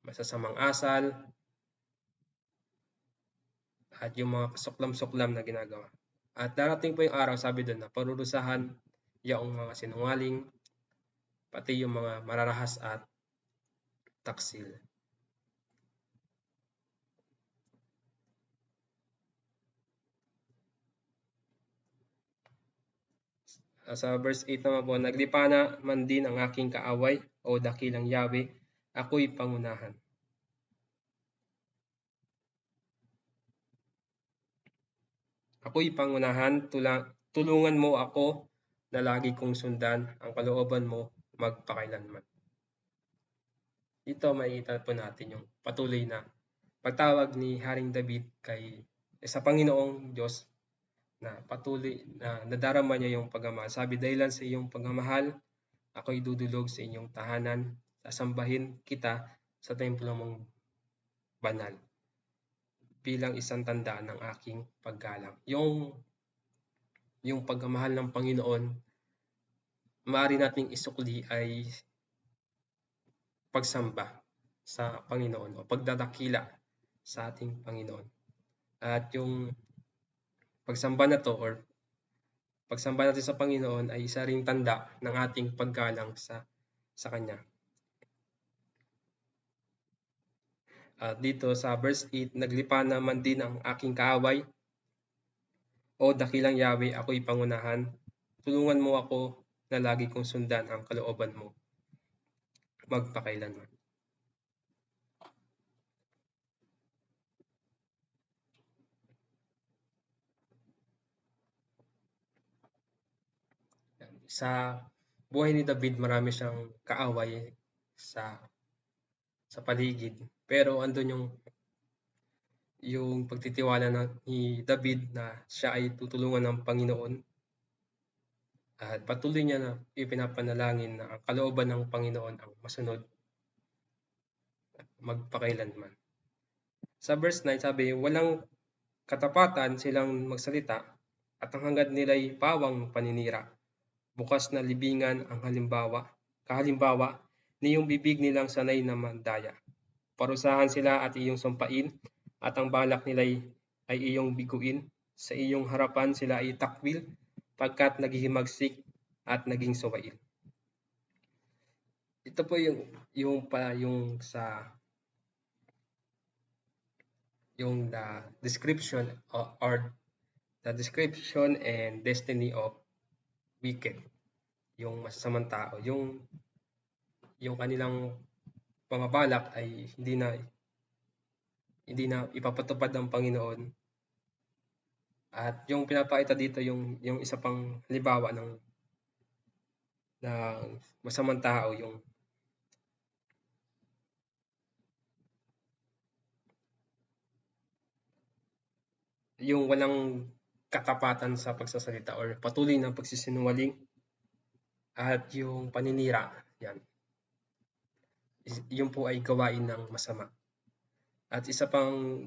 masasamang asal, at yung mga kasuklam-suklam na ginagawa. At darating po yung araw, sabi doon na parurusahan yung mga sinungaling, pati yung mga mararahas at taksil. Sa verse 8 naman po, naglipa na man din ang aking kaaway o dakilang Yahweh, ako'y pangunahan. Ako'y pangunahan, tulungan mo ako na lagi kong sundan ang kalooban mo magpakailanman. Dito makikita po natin yung patuloy na pagtawag ni Haring David sa Panginoong Diyos na patuloy na nadarama niya yung pagmamahal. Sabi, dahilan sa iyong pagmamahal, ako'y dudulog sa inyong tahanan, sasambahin kita sa templo mong banal bilang isang tanda ng aking paggalang. Yung pagmamahal ng Panginoon, maaari nating isukli ay pagsamba sa Panginoon o pagdadakila sa ating Panginoon. At yung pagsamba na to or pagsamba natin sa Panginoon ay isa ring tanda ng ating paggalang sa Kanya. Dito sa verse 8, naglipa naman din ang aking kaaway. O dakilang Yahweh, ako'y pangunahan. Tulungan mo ako na lagi kong sundan ang kalooban mo magpakailanman. Sa buhay ni David, marami siyang kaaway sa sa paligid. Pero andun yung pagtitiwala ni David na siya ay tutulungan ng Panginoon at patuloy niya na ipinapanalangin na ang kalooban ng Panginoon ang masunod magpakailanman. Sa verse 9 sabi, walang katapatan silang magsalita at ang hangad nila'y pawang paninira. Bukas na libingan ang kahalimbawa ni yung bibig nilang sanay na mandaya. Parusahan sila at iyong sumpain at ang balak nila'y ay iyong biguin. Sa iyong harapan sila ay takwil pagkat naghihimagsik at naging suwail. Ito po yung the description or the description and destiny of wicked, yung masasamang tao, yung kanilang pamabalak ay hindi na ipapatupad ng Panginoon. At yung pinapakita dito yung isa pang halimbawa ng masamang tao, yung walang katapatan sa pagsasalita or patuloy na pagsisinungaling at yung paninira. Yun po ay gawain ng masama. At isa pang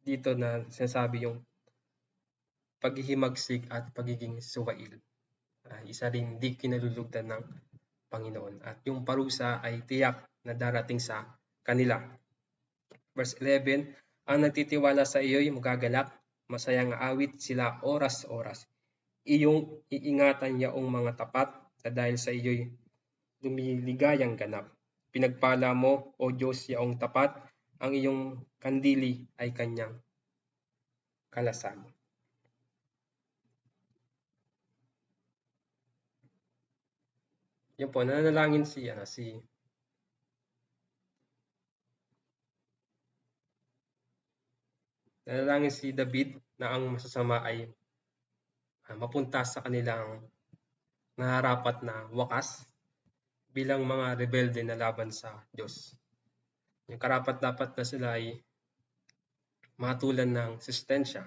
dito na sinasabi yung paghihimagsik at pagiging suwail. Isa rin di kinalulugdan ng Panginoon. At yung parusa ay tiyak na darating sa kanila. Verse 11, ang nagtitiwala sa iyo'y magagalak, masayang awit sila oras-oras. Iyong iingatan yaong mga tapat na dahil sa iyo'y lumiligayang ganap. Pinagpala mo, O Diyos, yaong tapat, ang iyong kandili ay kanyang kalasag. Yun po, nananalangin si David na ang masasama ay mapunta sa kanilang nararapat na wakas bilang mga rebelde na laban sa Diyos. Yung karapat-dapat na sila ay mahatulan ng sistensya.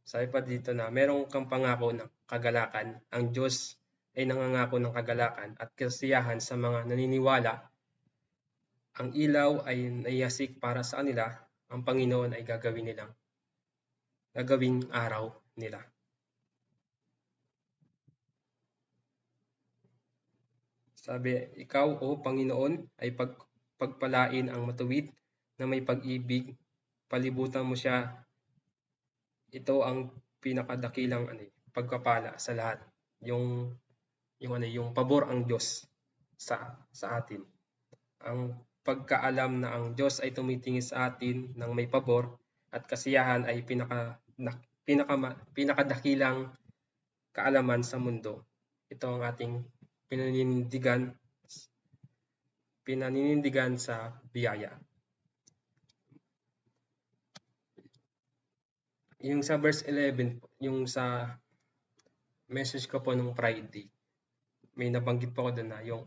Sabi pa dito na merong kang pangako ng kagalakan. Ang Diyos ay nangangako ng kagalakan at kasiyahan sa mga naniniwala. Ang ilaw ay naiyasik para sa kanila. Ang Panginoon ay gagawing araw nila. Sabi, ikaw, O Panginoon, ay pagpalain ang matuwid na may pag-ibig. Palibutan mo siya. Ito ang pinakadakilang pagpapala sa lahat. Yung pabor ang Diyos sa atin. Ang pagkaalam na ang Diyos ay tumitingin sa atin ng may pabor at kasiyahan ay pinakadakilang kaalaman sa mundo. Ito ang ating pinaninindigan sa biyaya. Yung sa verse 11, yung sa message ko po nung Friday, may nabanggit po ako doon na yung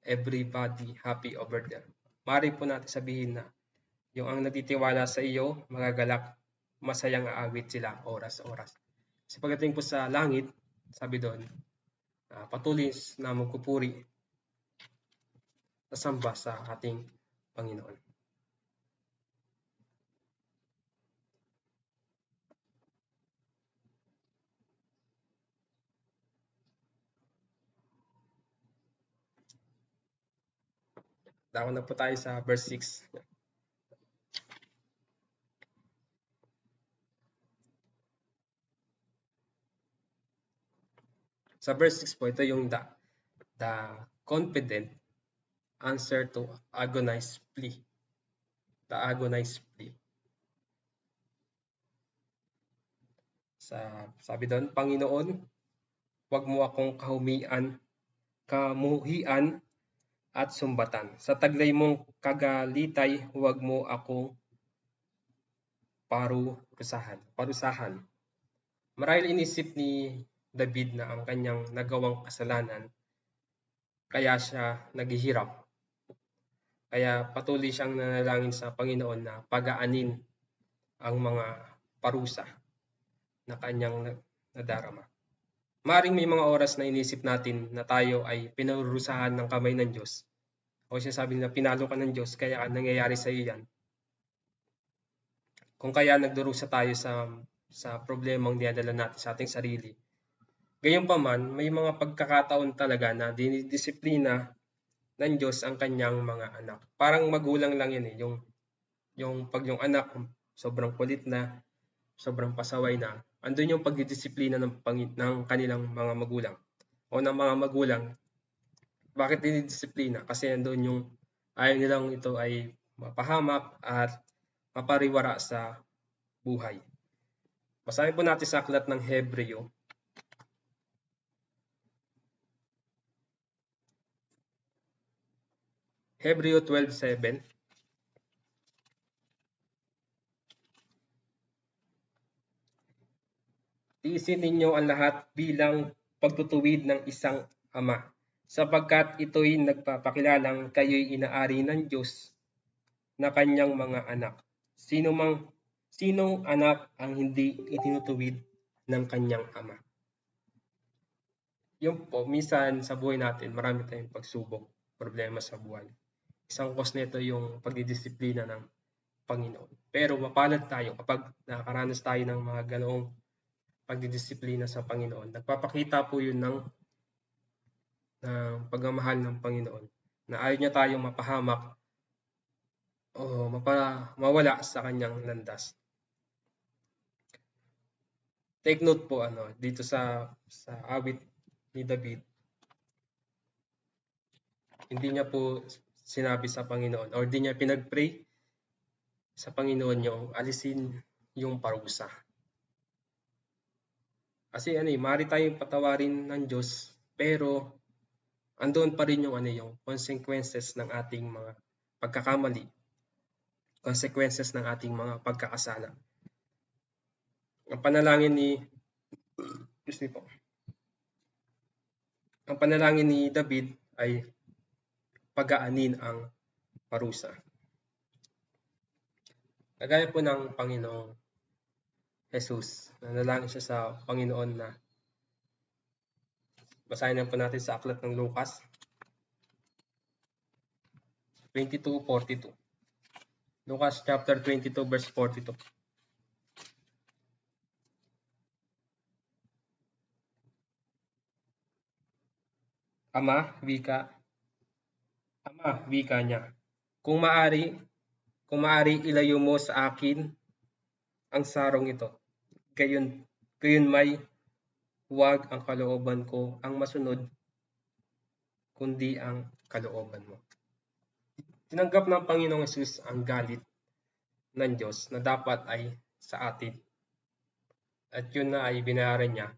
everybody happy over there. Maaari po natin sabihin na yung ang nagtitiwala sa iyo, magagalak, masayang aawit sila oras-oras. Kasi pagdating po sa langit, sabi doon, patuloy na magpupuri sa samba sa ating Panginoon. Dako na po tayo sa verse 6. Sa verse 6 po, ito yung the confident answer to agonized plea. The agonized plea. Sabi doon, Panginoon, huwag mo akong kamuhian at sumbatan. Sa taglay mong kagalitay, huwag mo akong parusahan. Marahil inisip ni David na ang kanyang nagawang kasalanan kaya siya naghihirap. Kaya patuloy siyang nanalangin sa Panginoon na pagaanin ang mga parusa na kanyang nadarama. Maring may mga oras na inisip natin na tayo ay pinarurusahan ng kamay ng Diyos. O sinasabi nila pinalo ka ng Diyos kaya nangyayari sa iyo yan. Kung kaya nagdurusa tayo sa problemang dinadala natin sa ating sarili. Gayunpaman, may mga pagkakataon talaga na dinidisiplina ng Diyos ang kanyang mga anak. Parang magulang lang yan eh. Yung pag yung anak sobrang kulit na, sobrang pasaway na, andun yung pagdidisiplina ng kanilang mga magulang o ng mga magulang. Bakit dinidisiplina? Kasi andun yung ayaw nilang ito ay mapahamak at mapariwara sa buhay. Basahin po natin sa aklat ng Hebreo. Hebreo 12:7. Tiisin ninyo ang lahat bilang pagtutuwid ng isang ama, sapagkat ito'y nagpapakilalang kayo'y inaari ng Diyos na kanyang mga anak. Sinong anak ang hindi itinutuwid ng kanyang ama? Yung po, minsan sa buhay natin, marami tayong pagsubok, problema sa buhay. Isang cause nito yung pagdidisiplina ng Panginoon. Pero mapalad tayo kapag nakakaranas tayo ng mga ganoong pagdidisiplina sa Panginoon. Nagpapakita po yun ng pagmamahal ng Panginoon na ayaw niya tayong mapahamak o mawala sa kanyang landas. Take note po dito sa awit ni David, hindi niya po sinabi sa Panginoon or hindi niya pinag-pray sa Panginoon yung alisin yung parusa. Kasi maaari tayong patawarin ng Diyos, pero andoon pa rin yung consequences ng ating mga pagkakamali, consequences ng ating mga pagkakasala. Ang panalangin ni David ay pagaanin ang parusa. Kagaya po ng Panginoong Jesus, nanalangin siya sa Panginoon na basahin po natin sa aklat ng Lucas 22:42. Lucas chapter 22 verse 42. Ama, wika niya, kung maari ilayo mo sa akin ang sarong ito. Gayon may huwag ang kalooban ko ang masunod, kundi ang kalooban mo. Tinanggap ng Panginoong Jesus ang galit ng Diyos na dapat ay sa atin. At yun na ay binayaran niya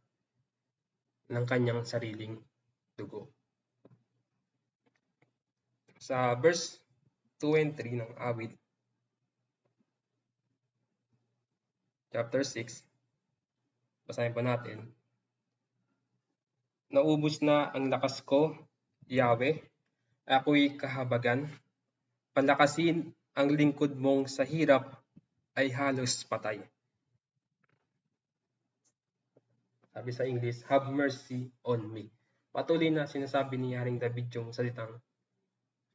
ng kanyang sariling dugo. Sa verse 2 and 3 ng awit, chapter 6, basahin pa natin. Naubos na ang lakas ko, Yahweh, ako'y kahabagan. Palakasin ang lingkod mong sa hirap ay halos patay. Sabi sa English, have mercy on me. Patuloy na sinasabi ni Haring David yung salitang,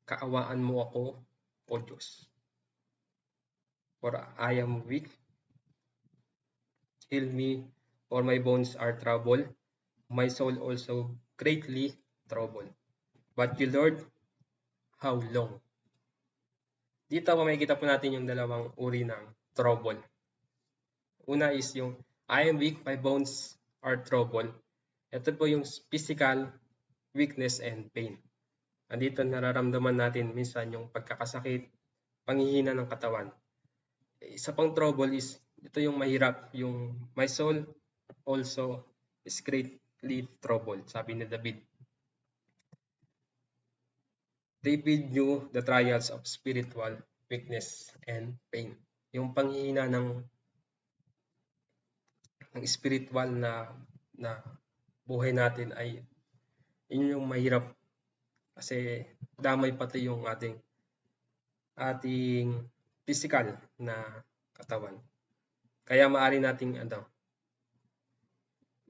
kaawaan mo ako, O Diyos. For I am weak. Heal me, for my bones are troubled. My soul also greatly troubled. But you, Lord, how long? Dito makikita po natin yung dalawang uri ng trouble. Una is yung I am weak, my bones are troubled. Ito po yung physical weakness and pain. Andito nararamdaman natin minsan yung pagkakasakit, panghihina ng katawan. Isa pang trouble is ito yung mahirap, yung my soul also is greatly troubled, sabi ni David. David knew the trials of spiritual weakness and pain. Yung panghihina ng spiritual na buhay natin ay yun yung mahirap kasi damay pati yung ating physical na katawan. Kaya maaari nating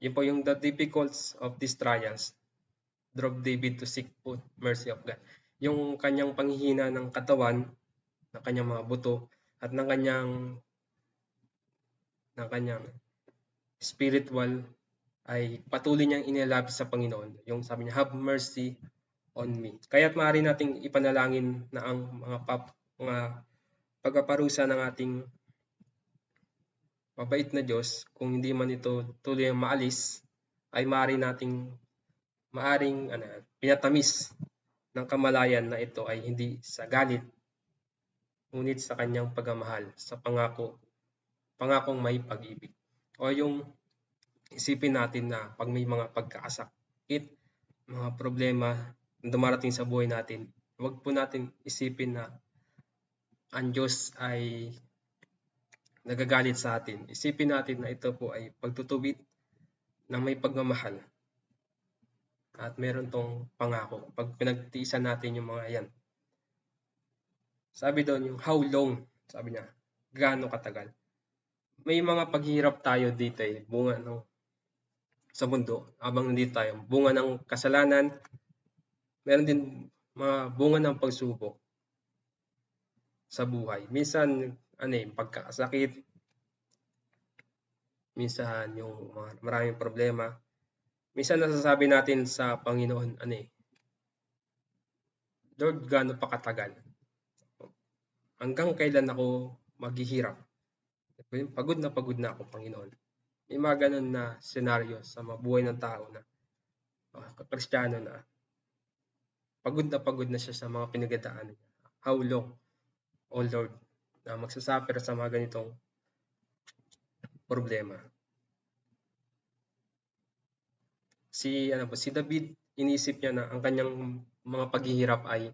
yun po yung the difficulties of these trials drove David to seek for mercy of God. Yung kanyang panghihina ng katawan, ng kanyang mga buto, at ng kanyang spiritual ay patuloy niyang inilapit sa Panginoon. Yung sabi niya, have mercy on me. Kaya't maaari nating ipanalangin na ang mga pagpaparusa ng ating mabait na Diyos, kung hindi man ito tuloy ang maalis, ay maaring pinatamis ng kamalayan na ito ay hindi sa galit, ngunit sa kanyang pagmamahal, sa pangakong may pag-ibig. O yung isipin natin na pag may mga pagkakasakit, mga problema na dumarating sa buhay natin, huwag po natin isipin na ang Diyos ay nagagalit sa atin. Isipin natin na ito po ay pagtutuwid na may pagmamahal. At meron tong pangako. Pag pinagtiisan natin yung mga yan. Sabi doon yung how long, sabi niya, gaano katagal. May mga paghihirap tayo dito bunga sa mundo, habang nandito tayo, bunga ng kasalanan, meron din mga bunga ng pagsubok sa buhay. Minsan, pagkakasakit, minsan yung maraming problema. Minsan nasasabi natin sa Panginoon, Lord, gaano pa katagal? Hanggang kailan ako maghihirap? Pagod na ako, Panginoon. May mga ganun na senaryo sa mabuhay ng tao na Kristiyano na pagod na siya sa mga pinagdadaanan niya. How long, O Lord, na magsasuffer sa mga ganitong problema. Si David, inisip niya na ang kanyang mga paghihirap ay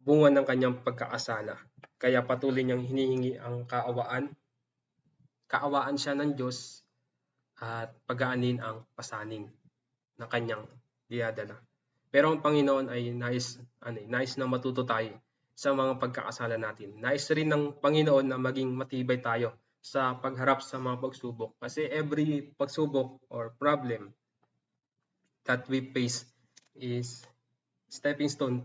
bunga ng kanyang pagkakasala. Kaya patuloy niyang hinihingi ang kaawaan. Kaawaan siya ng Diyos at pag-aanin ang pasanin na kanyang dinadala. Pero ang Panginoon ay nais na matuto tayo sa mga pagkakasala natin. Nais rin ng Panginoon na maging matibay tayo sa pagharap sa mga pagsubok. Kasi every pagsubok or problem that we face is stepping stone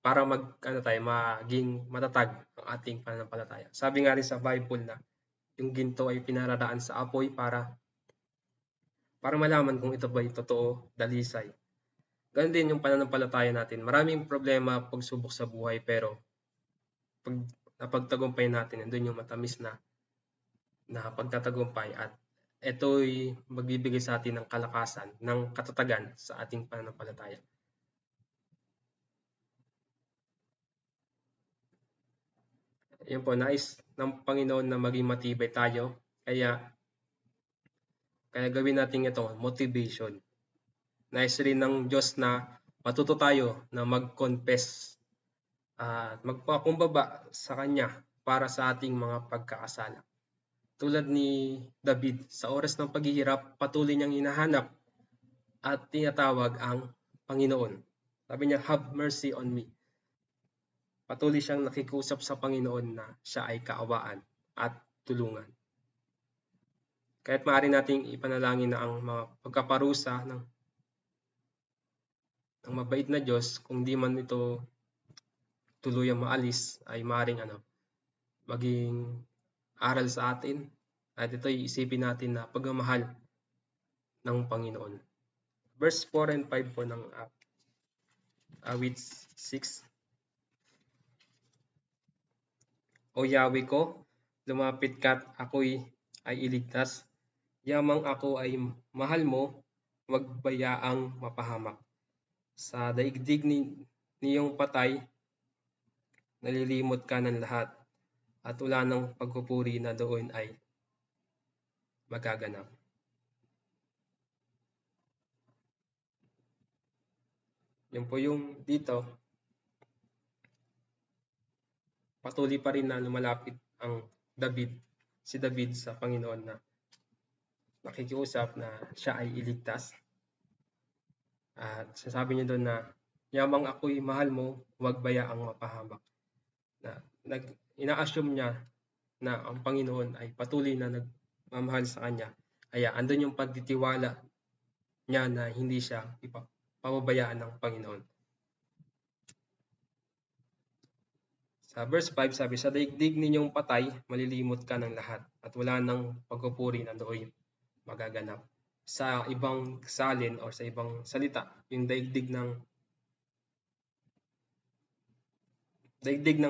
para maging matatag ang ating pananampalataya. Sabi nga rin sa Bible na yung ginto ay pinararaan sa apoy para malaman kung ito ba ay totoo, dalisay. Ganun din yung pananampalataya natin. Maraming problema, pagsubok sa buhay, pero pag napagtagumpay natin, andun yung matamis na pagtatagumpay at ito'y magbibigay sa atin ng kalakasan, ng katatagan sa ating pananampalataya. Yan po, nais ng Panginoon na maging matibay tayo, kaya gawin natin ito, motivation. Nais rin ng Diyos na matuto tayo na mag-confess at magpakumbaba sa Kanya para sa ating mga pagkakasala. Tulad ni David, sa oras ng paghihirap, patuloy niyang hinahanap at tinatawag ang Panginoon. Sabi niya, have mercy on me. Patuloy siyang nakikusap sa Panginoon na siya ay kaawaan at tulungan. Kaya't maaari nating ipanalangin na ang mga pagkaparusa ng mabait na Diyos, kung di man ito tuluyang maalis, ay maaaring maging aral sa atin. At ito'y isipin natin na pagmamahal ng Panginoon. Verse 4 and 5 po ng awit 6. O Yahweh ko, lumapit ka't ako'y ay iligtas. Yamang ako ay mahal mo, wag bayaang mapahamak. Sa daigdig niyong patay, nalilimot ka ng lahat, at wala ng pagpupuri na doon ay magaganap. Yun po yung dito, patuloy pa rin na lumalapit si David sa Panginoon na nakikiusap na siya ay iligtas. At sinasabi niya doon na, yamang ako'y mahal mo, huwag bayaang mapahamak. Na, ina-assume niya na ang Panginoon ay patuloy na nagmamahal sa kanya. Kaya andun yung pagtitiwala niya na hindi siya pababayaan ng Panginoon. Sa verse 5 sabi, sa daigdig ninyong patay, malilimot ka ng lahat at wala nang pagpupuri na dooy magaganap. Sa ibang salin o sa ibang salita, yung daigdig ng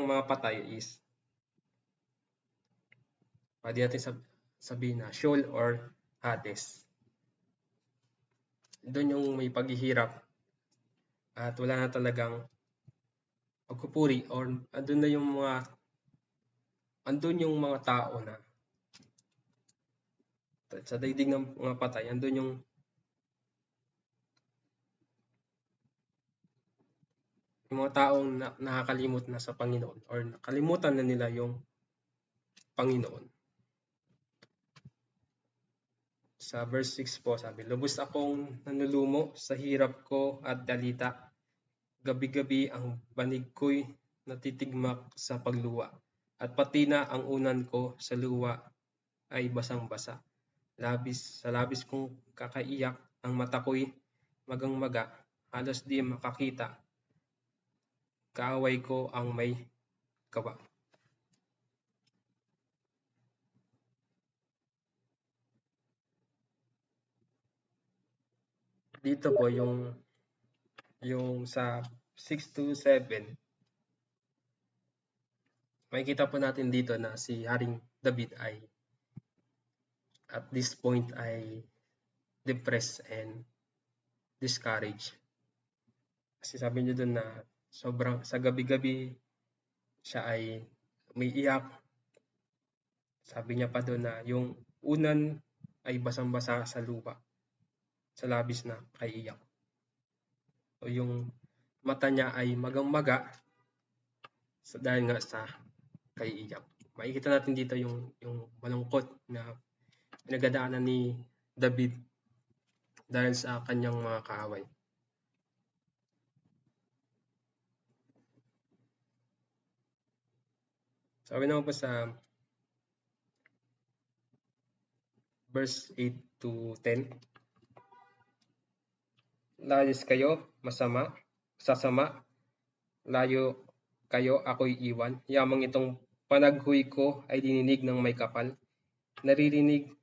mga patay is pwede natin sabihin na Sheol or Hades. Doon yung may paghihirap at wala na talagang pagpupuri or andun yung mga tao na sa daigdig ng mga patay, andun yung mga taong nakakalimot na sa Panginoon or nakalimutan na nila yung Panginoon. Sa verse 6 po sabi, lubos akong nanulumo sa hirap ko at dalita. Gabi-gabi ang banig ko'y natitigmak sa pagluwa. At pati na ang unan ko sa luwa ay basang-basa. Sa labis kong kakaiyak, ang mata ko'y magang-maga, halos di makakita. Kaaway ko ang may gawa. Dito po yung sa 6 to 7, makikita po natin dito na si Haring David ay at this point ay depressed and discouraged. Kasi sabi niyo doon na sobrang sa gabi-gabi siya ay umiiyak. Sabi niya pa doon na yung unan ay basang-basa sa lupa, sa labis na kaiiyak. O yung mata niya ay magang-maga dahil nga sa kaiiyak. Makikita natin dito yung malungkot na pinagdadaanan ni David dahil sa kanyang mga kaaway. Sabi naman po sa verse 8 to 10, layas kayo, sasama, layo kayo, ako'y iwan. Yamang itong panaghuy ko ay dininig ng may kapal. Narinig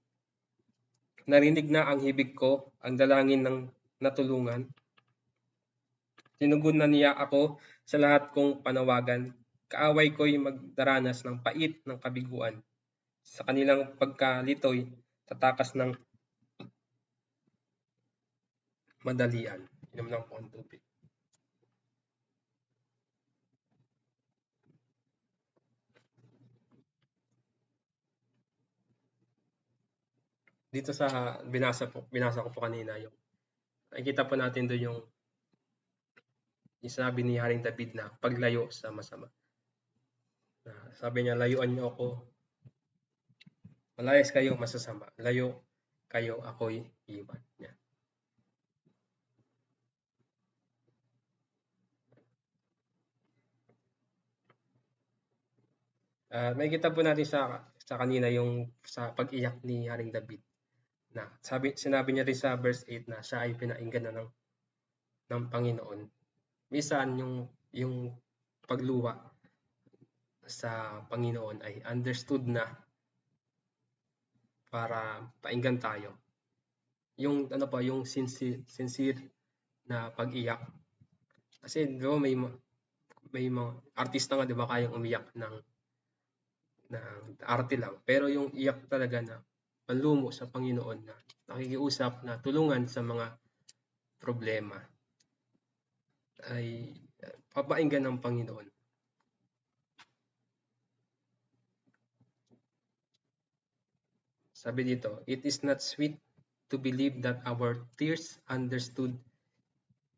na ang hibig ko, ang dalangin ng natulungan. Tinugon na niya ako sa lahat kong panawagan. Kaaway ko'y magdaranas ng pait ng kabiguan. Sa kanilang pagkalito'y tatakas ng madalian. Inom lang po ang tubig. Dito sa binasa ko po kanina, yung nakikita po natin doon yung sinabi ni Haring David na paglayo sa masama. Sabi niya, layuan niyo ako, malayas kayo masasama, layo kayo, ako'y iwan niya. Makikita po natin sa kanina yung sa pag-iyak ni Haring David na sinabi niya rin sa verse 8 na siya ay pinainggan na ng Panginoon. Minsan yung pagluwa sa Panginoon ay understood na para painggan tayo. Yung yung sincere na pag-iyak. Kasi diba may mga artista nga diba kayang umiyak ng arte lang. Pero yung iyak talaga na panlumo sa Panginoon na nakikiusap na tulungan sa mga problema ay papainggan ng Panginoon. Sabi dito, it is not sweet to believe that our tears understood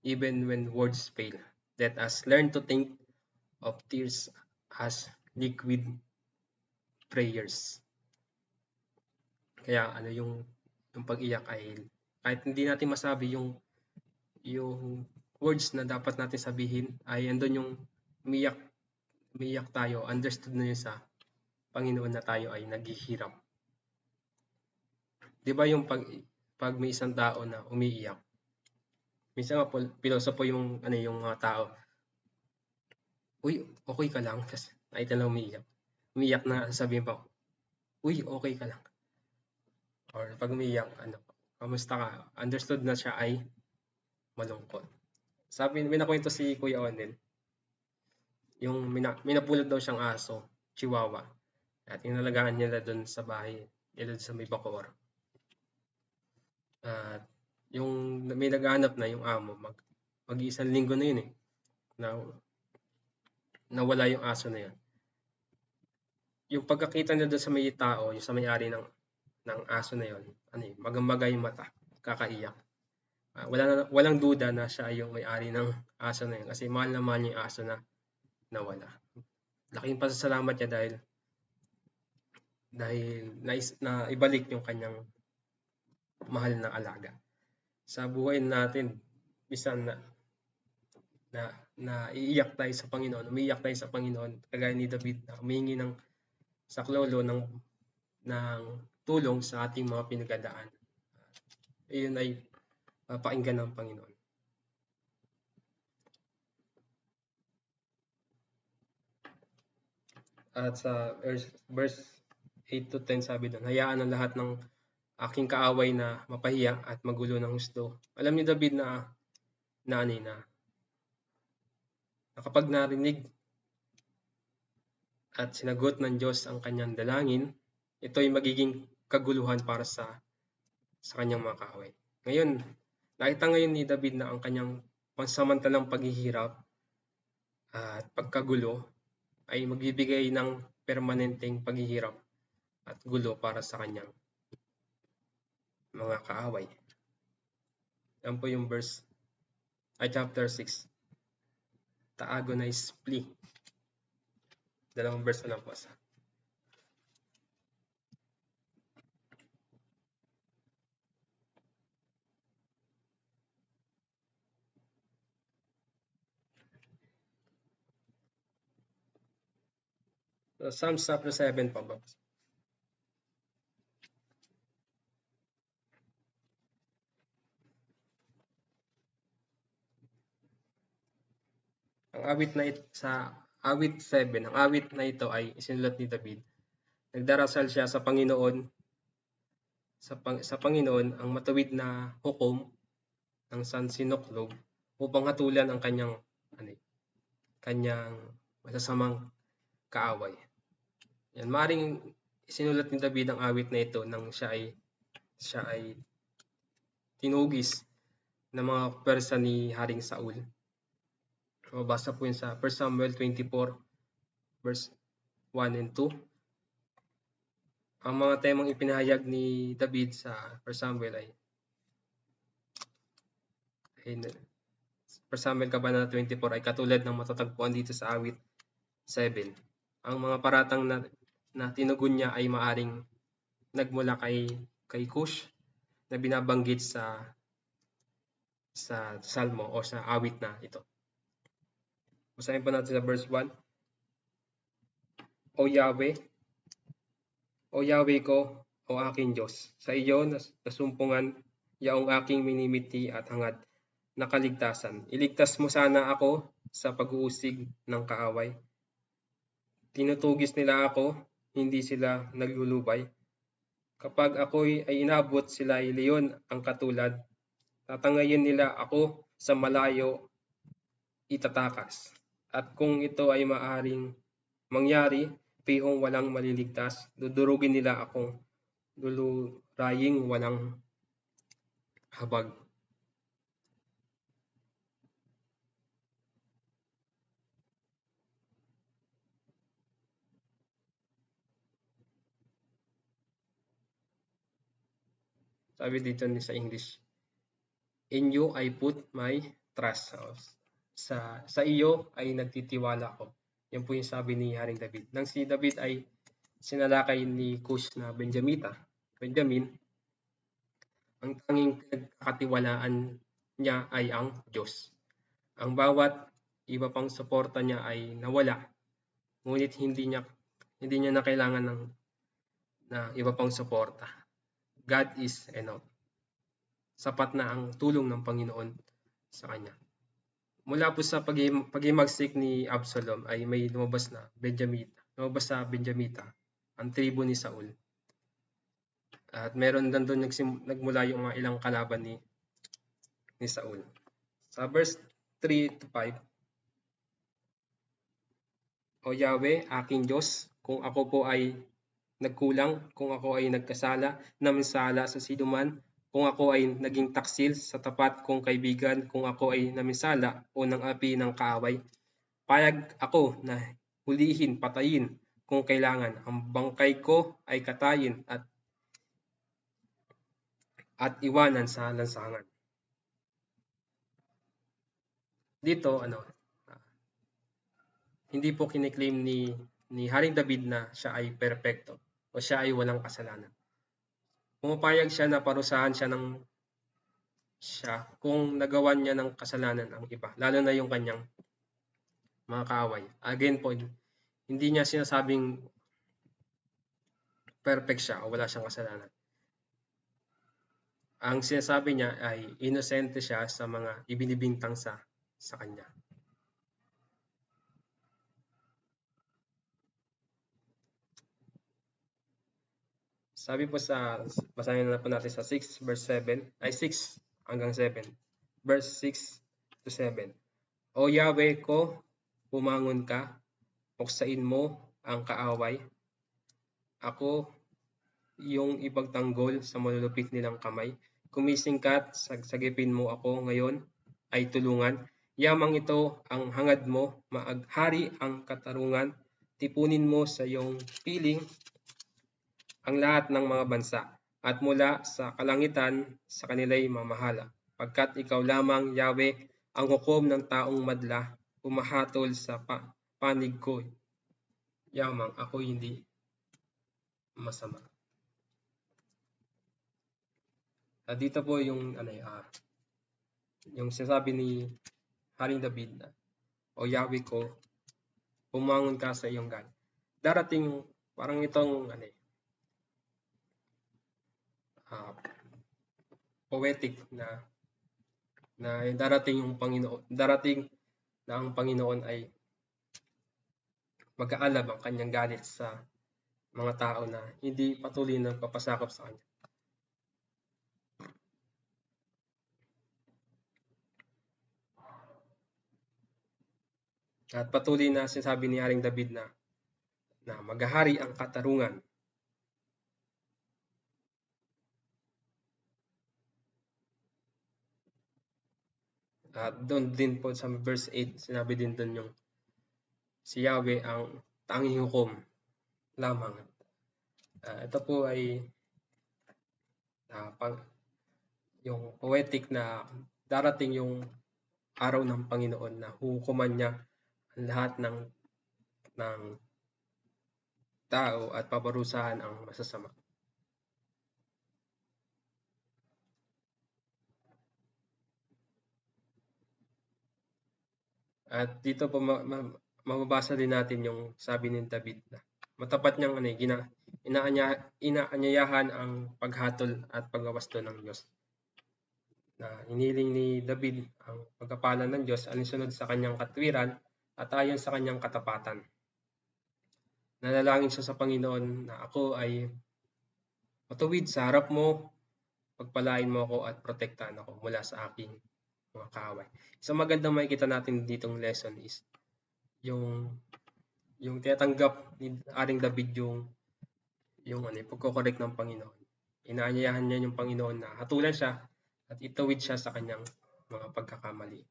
even when words fail. Let us learn to think of tears as liquid prayers. Kaya yung pag-iyak ay kahit hindi natin masabi yung yung words na dapat natin sabihin ay andun yung umiyak tayo, understood na yun sa Panginoon na tayo ay naghihirap. Di ba yung pag may isang tao na umiiyak, minsan nga pilosopo yung mga tao, uy, okay ka lang? Kasi nakita lang umiiyak na sabihin pa, uy, okay ka lang? Or pag umiiyak, kamusta ka? Understood na siya ay malungkot. May nakwento si Kuya Onel, yung minapulot daw siyang aso, chihuahua, at inalagaan niya doon sa bahay, doon sa may Bacoor. At yung may naghahanap na yung amo, mag-iisang linggo na yun na nawala yung aso na yun. Yung pagkakita niya doon sa may tao, yung sa may-ari ng aso na yun, magambaga yung mata, kakaiyak. Walang duda na siya yung may-ari ng aso na yun kasi mahal na mahal niya yung aso na nawala. Laking pasasalamat niya dahil na ibalik yung kanyang mahal na alaga. Sa buhay natin, bisan na iiyak tayo sa Panginoon, umiiyak tayo sa Panginoon, kagaya ni David na humingi ng saklolo ng tulong sa ating mga pinagdadaan. Iyon ay papakinggan ng Panginoon. At sa verse 8 to 10 sabi doon, hayaan ang lahat ng aking kaaway na mapahiya at magulo ng husto. Alam ni David na kapag narinig at sinagot ng Diyos ang kanyang dalangin, ito ay magiging kaguluhan para sa kanyang mga kaaway. Ngayon, nakita ngayon ni David na ang kanyang pansamantalang paghihirap at pagkagulo ay magbibigay ng permanenteng paghihirap at gulo para sa kanyang mga kaaway. Yan po yung chapter 6. The agonized plea. 2 verse na lang po. So, Psalms chapter 7 po ba? Ang awit na sa awit 7, ang awit na ito ay isinulat ni David. Nagdarasal siya sa Panginoon, sa Panginoon ang matuwid na hukom ng San Sinoklog upang hatulan ang kanyang masasamang kaaway. Yan, maring isinulat ni David ang awit na ito nang siya ay tinugis ng mga pwersa ni Haring Saul. So, basa po yun sa 1 Samuel 24 verse 1 and 2. Ang mga temang ipinahayag ni David sa 1 Samuel ay 1 Samuel Kabanata 24 ay katulad ng matatagpuan dito sa awit 7. Ang mga paratang na tinugon niya ay maaring nagmula kay Cush na binabanggit sa salmo o sa awit na ito. Basahin po natin sa verse 1. O Yahweh ko, o aking Diyos, sa iyo nasumpungan yaong aking minimiti at hangad na kaligtasan. Iligtas mo sana ako sa pag-uusig ng kaaway. Tinutugis nila ako, hindi sila naglulubay. Kapag ako'y ay inabot, sila ay leon ang katulad. Tatangayin nila ako sa malayo itatakas. At kung ito ay maaring mangyari, pihong walang maliligtas, dudurugin nila akong luluraying walang habag. Sabi dito sa English, in you I put my trust. Sa iyo ay nagtitiwala ako. Yan po yung sabi ni Haring David. Nang si David ay sinalakay ni Cush na Benjamin, ang tanging pinagkakatiwalaan niya ay ang Diyos. Ang bawat iba pang suporta niya ay nawala, ngunit hindi niya na kailangan ng iba pang suporta. God is enough. Sapat na ang tulong ng Panginoon sa kanya. Mula po sa paghimagsik ni Absalom ay may lumabas sa Benjamita, ang tribo ni Saul. At meron doon nagmula yung mga ilang kalaban ni Saul. Sa verse 3 to 5, O Yahweh, aking Diyos, kung ako po ay nagkulang, kung ako ay nagkasala, naminsala sa sinuman, kung ako ay naging taksil sa tapat kong kaibigan, kung ako ay naminsala o ng api ng kaaway, payag ako na hulihin, patayin kung kailangan. Ang bangkay ko ay katayin at iwanan sa lansangan. Dito, hindi po kiniklaim ni Haring David na siya ay perpekto o siya ay walang kasalanan. Pumapayag siya na parusahan siya kung nagawan niya ng kasalanan ang iba, lalo na yung kanyang mga kaaway. Again po, hindi niya sinasabing perfect siya o wala siyang kasalanan. Ang sinasabi niya ay inosente siya sa mga ibinibintang sa kanya. Sabi po basahin na po natin sa 6 verse 7, ay 6 hanggang 7. Verse 6 to 7. O Yahweh ko, bumangon ka, puksain mo ang kaaway. Ako yung ipagtanggol sa malulupit nilang kamay. Kumising ka't sagsagipin mo ako ngayon ay tulungan. Yamang ito ang hangad mo, maaghari ang katarungan. Tipunin mo sa iyong piling ang lahat ng mga bansa, at mula sa kalangitan sa kanila'y mamahala. Pagkat ikaw lamang, Yahweh, ang hukom ng taong madla, pumahatol sa panig ko. Yamang ako hindi masama. At dito po yung sinasabi ni Haring David na, O Yahweh ko, bumangon ka sa iyong God. Darating parang itong poetic na darating na ang Panginoon ay mag-aalab ang kanyang galit sa mga tao na hindi patuloy na papasakop sa kanya. At patuloy na sinasabi ni Haring David na maghahari ang katarungan. At doon din po sa verse 8, sinabi din doon yung si Yahweh ang tanging hukom lamang. Ito po ay yung poetic na darating yung araw ng Panginoon na hukuman niya ang lahat ng tao at paparusahan ang masasama. At dito po mababasa din natin yung sabi ni David na matapat niyang inaanyayahan ang paghatol at pagwawasto ng Diyos. Na hiniling ni David ang pagkapala ng Diyos alinsunod sa kanyang katwiran at ayon sa kanyang katapatan. Nanalangin siya sa Panginoon na ako ay matuwid sa harap mo, pagpalain mo ako at protektahan ako mula sa aking mga kaaway. Isang magandang makikita natin ditong lesson is yung tinatanggap ni Haring David yung pagko-correct ng Panginoon. Inaanyayahan niya yung Panginoon na hatulan siya at itawid siya sa kanyang mga pagkakamali.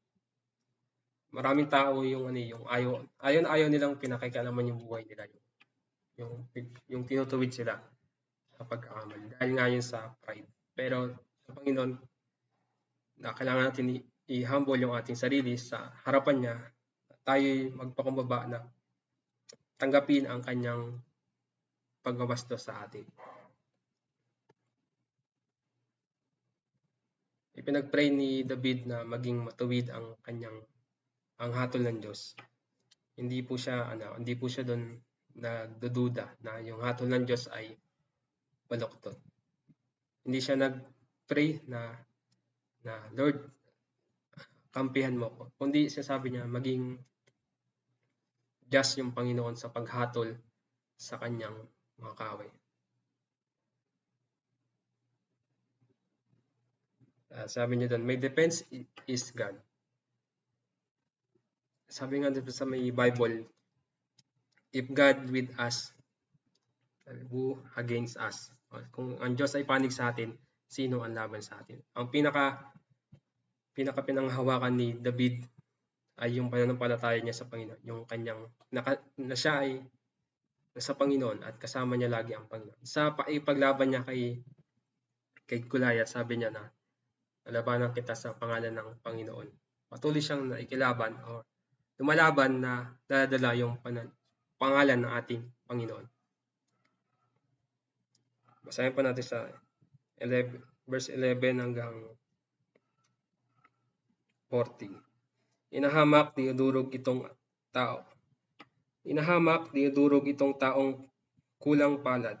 Maraming tao yung ayaw nilang pinakikialaman yung buhay nila, yung tinutuwid sila sa pagkakamali dahil nga yun sa pride. Pero sa Panginoon, na kailangan natin i-humble yung ating sarili sa harapan niya, tayo'y magpakumbaba na tanggapin ang kanyang pagwawasto sa atin. ipinag-pray ni David na maging matuwid ang hatol ng Diyos. Hindi po siya doon nagdududa na yung hatol ng Diyos ay baluktot. Hindi siya nag-pray na Lord, kampihan mo ko. Kundi sabi niya maging just yung Panginoon sa paghatol sa kanyang mga kaaway. Sabi niya doon, my defense is God. Sabi nga dito sa may Bible, if God with us, who against us? Kung ang Diyos ay panig sa atin, sino ang laban sa atin? Ang pinanghawakan ni David ay yung pananampalataya niya sa Panginoon, yung kanyang na siya ay nasa Panginoon at kasama niya lagi ang Panginoon. Sa ipaglaban niya kay Goliath, sabi niya na labanan kita sa pangalan ng Panginoon. Patuloy siyang naikilaban o lumalaban na nadala yung pangalan ng ating Panginoon. Basahin pa natin sa verse 11 hanggang 40. Inahamak, dinudurog itong taong kulang palad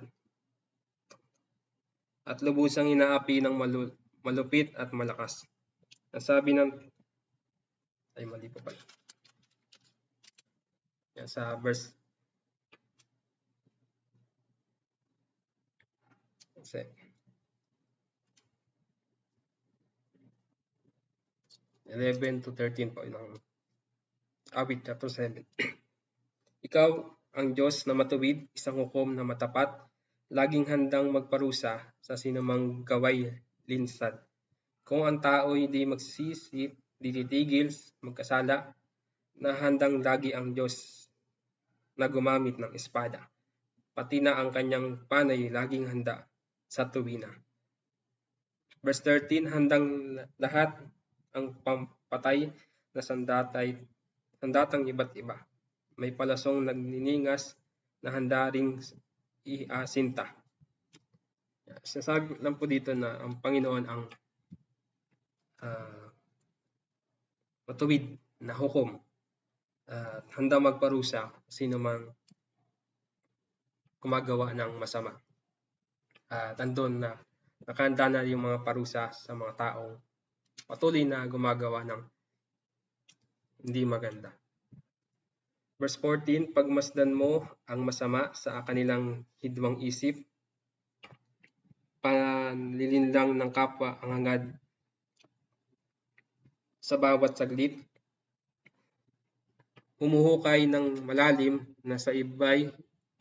at lubusang inaapi ng malupit at malakas. Ang sabi ng mali pa pala. Yan, sa verse 11 to 13 po ng Awit chapter 7. Ikaw ang Diyos na matuwid, isang hukom na matapat, laging handang magparusa sa sinumang gaway linsad. Kung ang tao'y di magsisisi, di titigil magkasala, na handang lagi ang Diyos na gumamit ng espada. Pati na ang kanyang panay laging handa sa tuwina. Verse 13, handang lahat ang pampatay na sandatang iba't iba. May palasong nagniningas na handa ring iasinta. Sinasabi lang po dito na ang Panginoon ang matuwid na hukom at handa magparusa sino mang gumagawa ng masama. At andun na nakahanda na yung mga parusa sa mga taong patuloy na gumagawa ng hindi maganda. Verse 14, pagmasdan mo ang masama sa kanilang hidwang isip, panlilinlang ng kapwa ang hangad sa bawat saglit, humuhukay ng malalim na sa iba'y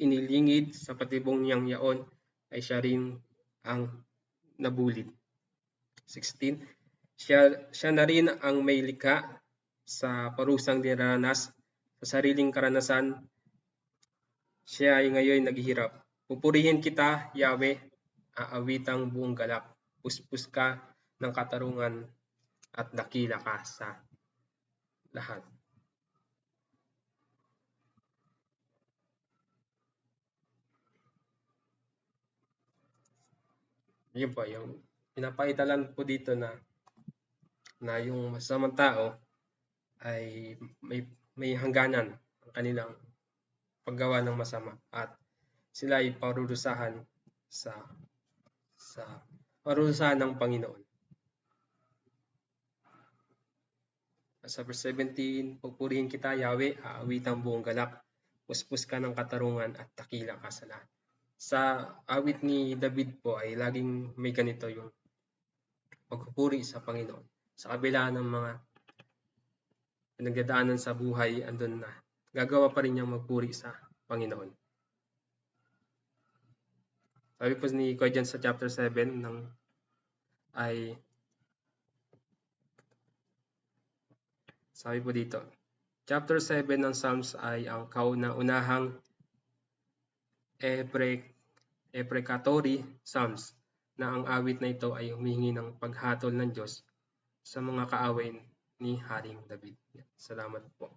inilingid sa patibong niyang yaon ay siya rin ang nabulid. 16, siya na rin ang may likha sa parusang dinaranas sa sariling karanasan, siya ay ngayon naghihirap. Pupurihin kita, Yahweh, aawitang buong galak. Puspus ka ng katarungan at dakila ka sa lahat. Yun po, yung pinapaitalan po dito na yung masamang tao ay may hangganan ang kanilang paggawa ng masama at sila ay parurusahan parurusahan ng Panginoon. Sa verse 17, pupurihin kita, Yahweh, aawitang buong galak, puspus ka ng katarungan at takila ka sa lahat. Sa awit ni David po ay laging may ganito yung pagpupuri sa Panginoon. Sa kabila ng mga pinagdadaanan sa buhay, andun na gagawa pa rin niyang magpuri sa Panginoon. Sabi po ni Kuya dyan sa chapter 7 sabi po dito, chapter 7 ng Psalms ay ang kauna-unahang Eprecatory Psalms na ang awit na ito ay humihingi ng paghatol ng Diyos sa mga kaaway ni Haring David. Salamat po.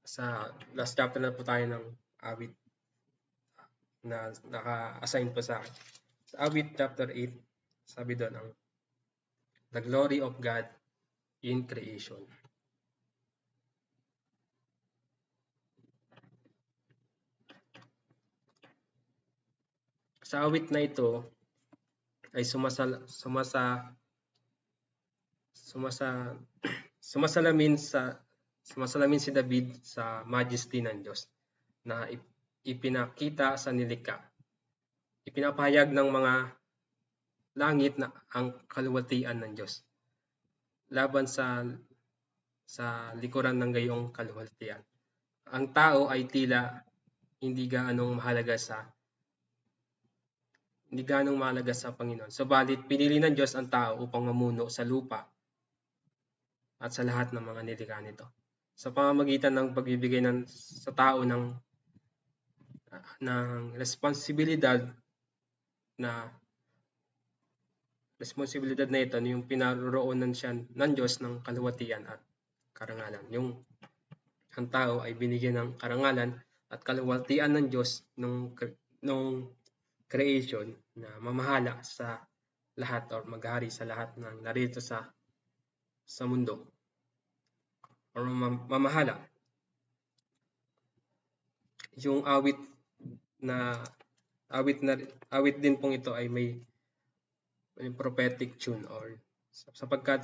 Sa last chapter na po tayo ng awit na naka-assign po sa akin. Sa awit chapter 8, sabi doon ang the glory of God in creation. Sa awit na ito ay sumasalamin si David sa majesty ng Diyos na ipinakita sa nilikha. Ipinapahayag ng mga langit na ang kaluwalhatian ng Diyos laban sa likuran ng gayong kaluwalhatian. Ang tao ay tila hindi gaanong mahalaga sa Panginoon. Subalit pinili ng Diyos ang tao upang mamuno sa lupa at sa lahat ng mga nilikha nito. Sa pamamagitan ng pagbibigay sa tao ng responsibilidad na ito, yung pinaroroonan siya ng Diyos ng kaluwalhatian at karangalan. Ang tao ay binigyan ng karangalan at kaluwalhatian ng Diyos nung creation na mamahala sa lahat or maghari sa lahat ng narito sa mundo or mamahala. Yung awit din pong ito ay may prophetic tune or sapagkat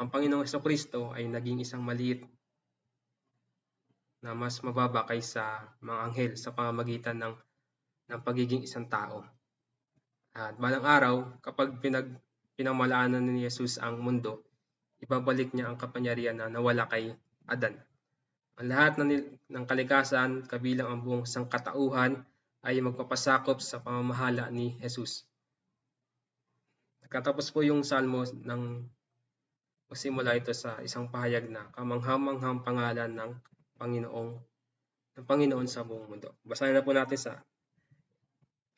ang Panginoong Jesucristo ay naging isang maliit na mas mababa kaysa mga anghel sa pamamagitan ng pagiging isang tao. At balang araw, kapag pinamalaan ni Jesus ang mundo, ibabalik niya ang kapangyarihan na nawala kay Adan. Ang lahat ng kalikasan, kabilang ang buong sangkatauhan, ay magpapasakop sa pamamahala ni Jesus. Katapos po yung salmo ng magsimula ito sa isang pahayag na kamangha-manghang pangalan ng Panginoon sa buong mundo. Basahin na po natin sa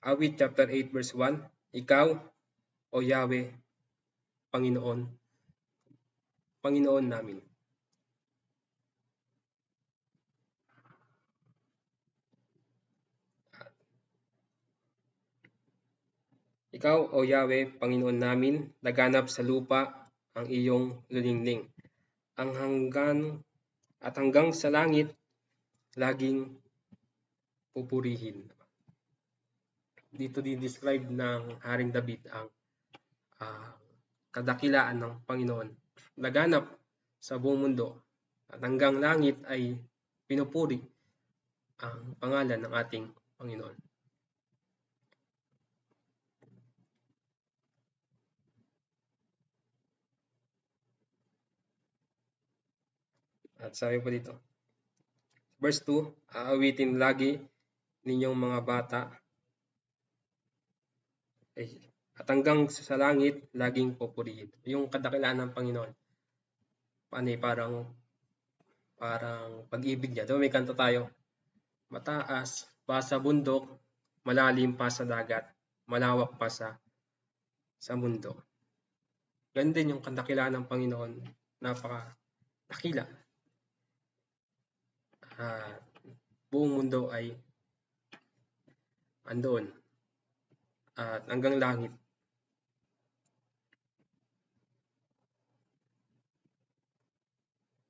awit chapter 8 verse 1. Ikaw, O Yahweh, Panginoon namin. Ikaw, O Yahweh, Panginoon namin, laganap sa lupa ang iyong lulingning. Hanggang sa langit, laging pupurihin. Dito di-describe ng Haring David ang kadakilaan ng Panginoon. Laganap sa buong mundo at hanggang langit ay pinupuri ang pangalan ng ating Panginoon. At sabi po dito, verse 2, aawitin lagi ninyong mga bata at hanggang sa langit, laging pupurihin. Yung kadakilaan ng Panginoon. Parang pag-ibig niya. Diba may kanta tayo, mataas pa sa bundok, malalim pa sa dagat, malawak pa sa mundo. Ganun din yung kadakilaan ng Panginoon. Napaka-dakila. Buong mundo ay andoon at hanggang langit.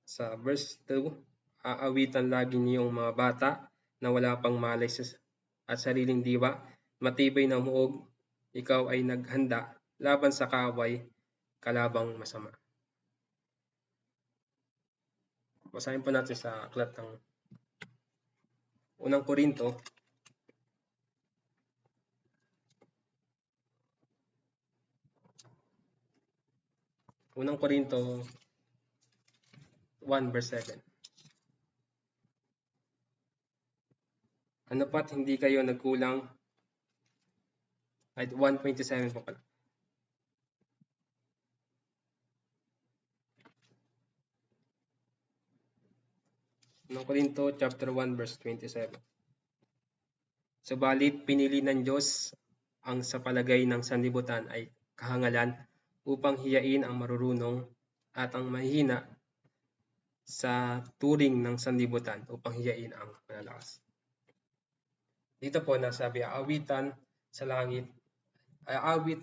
Sa verse 2, aawitan lagi niyong mga bata na wala pang malay at sariling diwa, matibay na muog, ikaw ay naghanda laban sa kaaway, kalabang masama. Basahin po natin sa aklat ng Unang Korinto. Unang Korinto 1 verse 7. Ano pat hindi kayo nagkulang? Ay 1:27 po pala. Unang Korinto chapter 1 verse 27. Subalit pinili ng Diyos ang sa palagay ng sanlibutan ay kahangalan upang hiyain ang marurunong at ang mahihina sa turing ng sanlibutan upang hiyain ang malalakas. Dito po nasabi, aawitan sa langit, aawit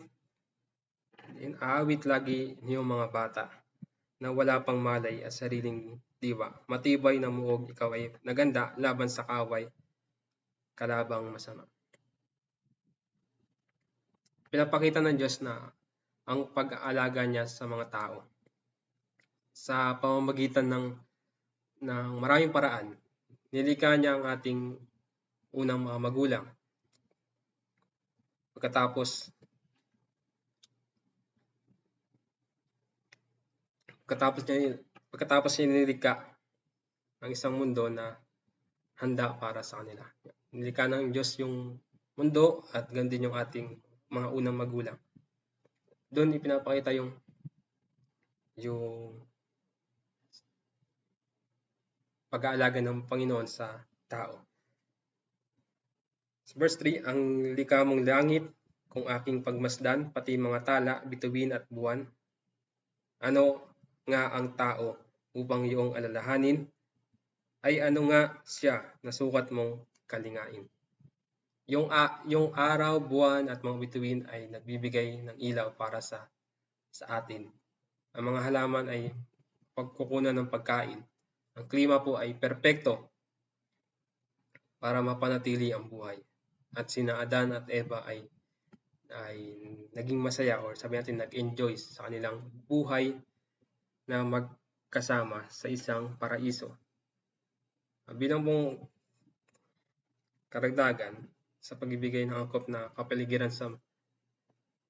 lagi niyong mga bata na wala pang malay at sariling diwa. Matibay na muog, ikaw ay naganda laban sa kaway, kalabang masama. Pinapakita ng Diyos na ang pag-aalaga niya sa mga tao sa pamamagitan ng maraming paraan. Nilikha niya ang ating unang mga magulang. Pagkatapos niya nilikha ang isang mundo na handa para sa kanila. Nilikha ng Diyos yung mundo at ganun din yung ating mga unang magulang. Doon ipinapakita yung pag-aalaga ng Panginoon sa tao. Verse 3, ang likha mong langit, kung aking pagmasdan, pati mga tala, bituin at buwan. Ano nga ang tao upang iyong alalahanin? Ay ano nga siya na sukat mong kalingain? Yung araw, buwan at mga bituin ay nagbibigay ng ilaw para sa atin. Ang mga halaman ay pagkukunan ng pagkain. Ang klima po ay perpekto para mapanatili ang buhay. At sina Adan at Eva ay naging masaya, or sabi natin nag-enjoy sa kanilang buhay na magkasama sa isang paraiso. Bilang pong karagdagan sa pagbibigay ng angkop na kapaligiran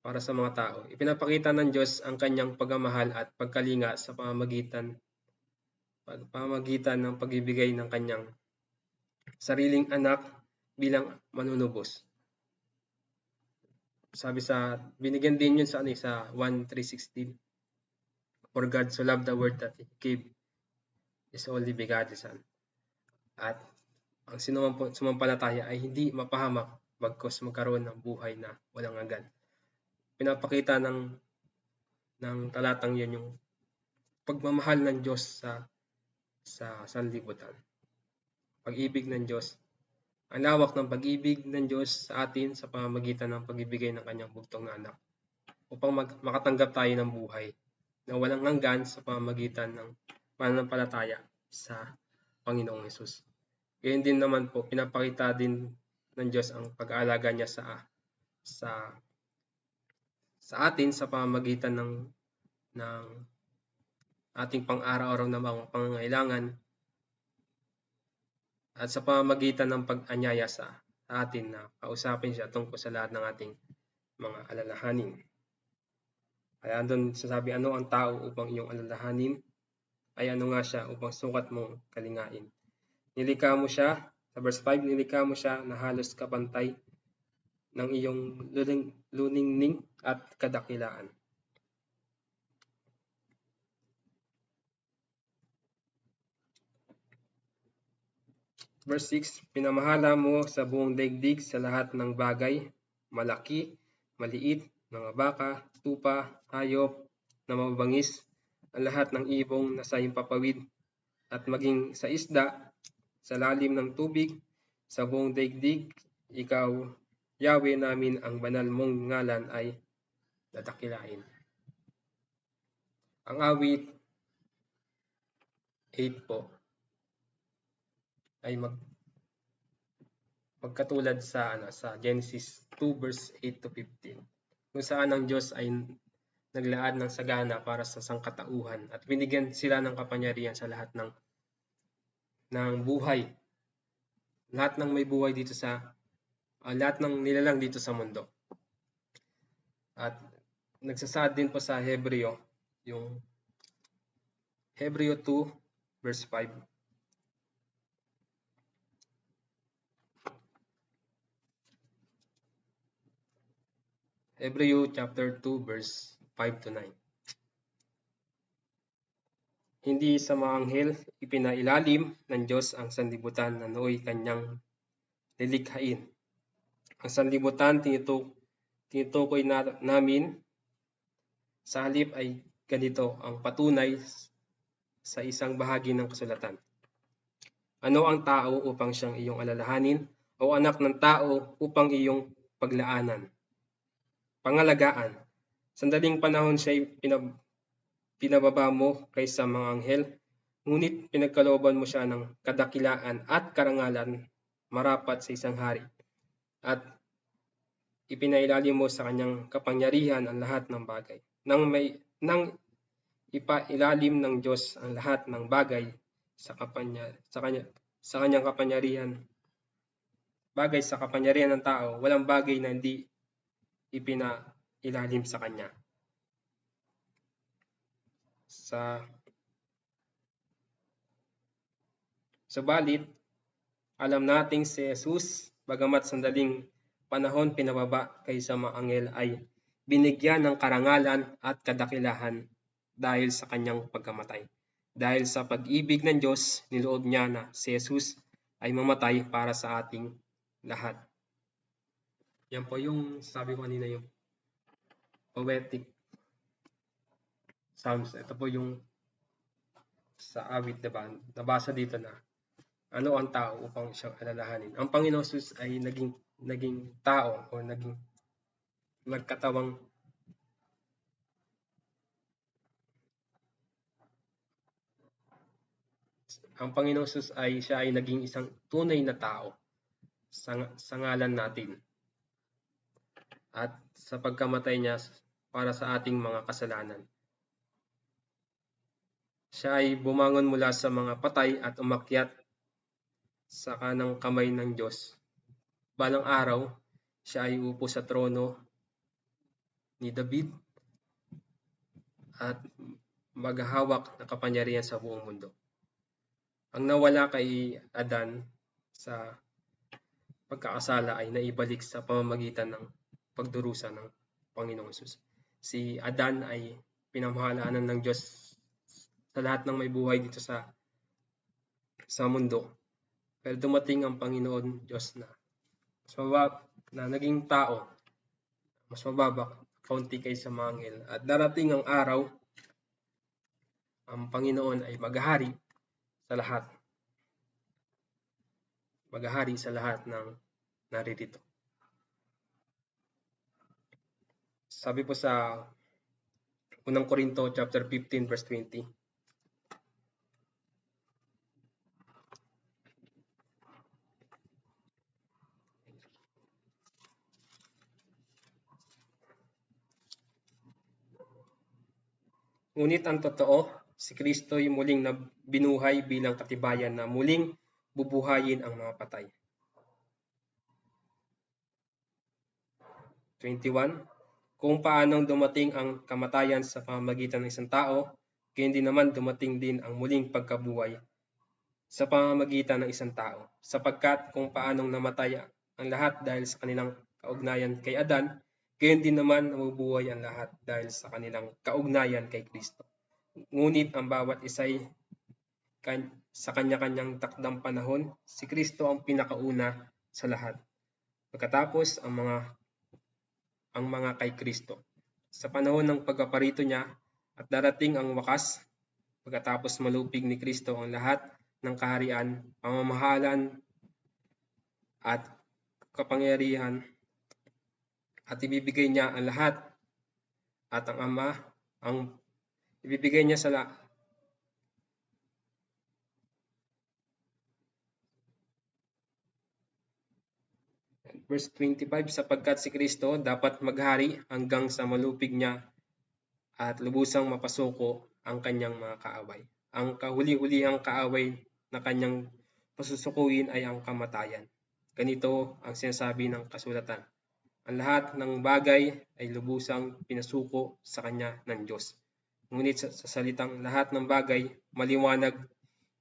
para sa mga tao, ipinapakita ng Diyos ang kanyang pagmamahal at pagkalinga sa pamamagitan ng pagbibigay ng kanyang sariling anak bilang manunubos. Sabi binigyan din yun sa 1:3:16. For God so loved the world that He gave His only begotten Son. At ang sumampalataya ay hindi mapahamak bagkus magkaroon ng buhay na walang hanggan. Pinapakita ng talatang yun yung pagmamahal ng Diyos sa sanlibutan. Pag-ibig ng Diyos, ang lawak ng pag-ibig ng Diyos sa atin sa pamamagitan ng pagbibigay ng kanyang bugtong na anak upang makatanggap tayo ng buhay na walang hanggan sa pamamagitan ng pananampalataya sa Panginoong Hesus. Gayon din naman po, pinapakita din ng Diyos ang pag-aalaga niya sa atin sa pamamagitan ng ating pang-araw-araw na mga pangangailangan at sa pamamagitan ng pag-anyaya sa atin na kausapin siya tungkol sa lahat ng ating mga alalahanin. Kaya doon sasabi, ano ang tao upang iyong alalahanin? Ay ano nga siya upang sukat mong kalingain? Nilikha mo siya, sa verse 5, nilikha mo siya na halos kapantay ng iyong luningning at kadakilaan. Verse 6, pinamahala mo sa buong daigdig sa lahat ng bagay, malaki, maliit, mga baka, tupa, hayop, na mababangis, ang lahat ng ibong na sa himpapawid, at maging sa isda, sa lalim ng tubig, sa buong daigdig, ikaw, Yahweh namin, ang banal mong ngalan ay dadakilain. Ang awit 8 po ay magkatulad sa Genesis 2 verse 8 to 15, kung saan ang Diyos ay naglaad ng sagana para sa sangkatauhan at binigyan sila ng kapangyarihan sa lahat ng buhay, lahat ng may buhay dito lahat ng nilalang dito sa mundo. At nagsasaad din po sa Hebreo, yung Hebreo 2 verse 5. Hebreo chapter 2 verse 5 to 9. Hindi sa mga anghel ipinailalim ng Diyos ang sanlibutan na nooy kanyang lilikhain. Ang sanlibutan tinutukoy namin, sa halip ay ganito ang patunay sa isang bahagi ng kasulatan. Ano ang tao upang siyang iyong alalahanin, o anak ng tao upang iyong paglaanan, pangalagaan? Sandaling panahon siya'y pinababa mo kaysa mga anghel, ngunit pinagkalooban mo siya ng kadakilaan at karangalan marapat sa isang hari, at ipinailalim mo sa kanyang kapangyarihan ang lahat ng bagay. Nang ipailalim ng Diyos ang lahat ng bagay sa kanyang kapangyarihan, bagay sa kapangyarihan ng tao, walang bagay na hindi ipinailalim sa kanya. Subalit, alam nating si Jesus, bagamat sandaling panahon pinababa kaysa mga anghel, ay binigyan ng karangalan at kadakilahan dahil sa kanyang pagkamatay. Dahil sa pag-ibig ng Diyos, niloob niya na si Jesus ay mamatay para sa ating lahat. Yan po yung sabi ko kanina, yung poetic Psalms. Ito po yung sa awit, diba? Nabasa dito na ano ang tao upang siyang alalahanin. Ang Panginoon Jesus ay naging tao, o naging nagkatawang ang Panginoon Jesus siya ay naging isang tunay na tao sa ngalan natin, at sa pagkamatay niya para sa ating mga kasalanan. Siya ay bumangon mula sa mga patay at umakyat sa kanang kamay ng Diyos. Balang araw, siya ay uupo sa trono ni David at maghahawak ng kapangyarihan sa buong mundo. Ang nawala kay Adan sa pagkakasala ay naibalik sa pamamagitan ng pagdurusa ng Panginoong Hesus. Si Adan ay pinamahalaanan ng Diyos sa lahat ng may buhay dito sa mundo. Pero dumating ang Panginoon Diyos na naging tao, mas mababa kaunti kaysa mga anghel. At darating ang araw, ang Panginoon ay maghahari sa lahat. Maghahari sa lahat ng naririto. Sabi po sa 1 Corinto chapter 15 verse 20. Ngunit ang totoo, si Kristo ay muling na binuhay bilang katibayan na muling bubuhayin ang mga patay. 21. Kung paanong dumating ang kamatayan sa pamamagitan ng isang tao, gayon din naman dumating din ang muling pagkabuhay sa pamamagitan ng isang tao. Sapagkat kung paanong namatay ang lahat dahil sa kanilang kaugnayan kay Adan, gayon din naman nabubuhay ang lahat dahil sa kanilang kaugnayan kay Kristo. Ngunit ang bawat isa'y sa kanya-kanyang takdang panahon, si Kristo ang pinakauna sa lahat. Pagkatapos ang mga kay Kristo. Sa panahon ng pagpaparito niya at darating ang wakas, pagkatapos malupig ni Kristo ang lahat ng kaharian, pamamahalan at kapangyarihan, at ibibigay niya ang lahat, at ang Ama ang ibibigay niya sa verse 25, sapagkat si Kristo dapat maghari hanggang sa malupig niya at lubusang mapasuko ang kanyang mga kaaway. Ang kahuli-hulihang kaaway na kanyang pasusukuin ay ang kamatayan. Ganito ang sinasabi ng kasulatan: ang lahat ng bagay ay lubusang pinasuko sa kanya ng Diyos. Ngunit sa salitang lahat ng bagay, maliwanag,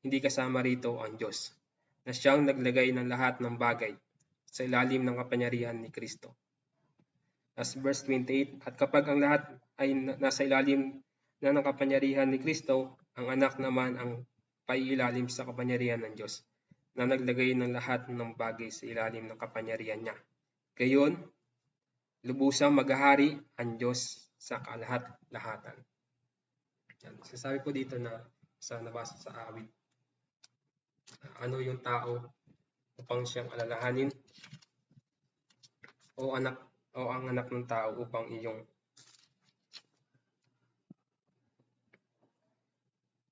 hindi kasama rito ang Diyos, na siyang naglagay ng lahat ng bagay sa ilalim ng kapangyarihan ni Kristo. As verse 28, at kapag ang lahat ay nasa ilalim na ng kapangyarihan ni Kristo, ang anak naman ang pailalim sa kapangyarihan ng Diyos, na naglagay ng lahat ng bagay sa ilalim ng kapangyarihan niya. Gayon, lubusang maghahari ang Diyos sa kalahat-lahatan. Sasabi po dito na sa nabasa sa awit. Ano yung tao upang siyang alalahanin, o ang anak ng tao upang iyong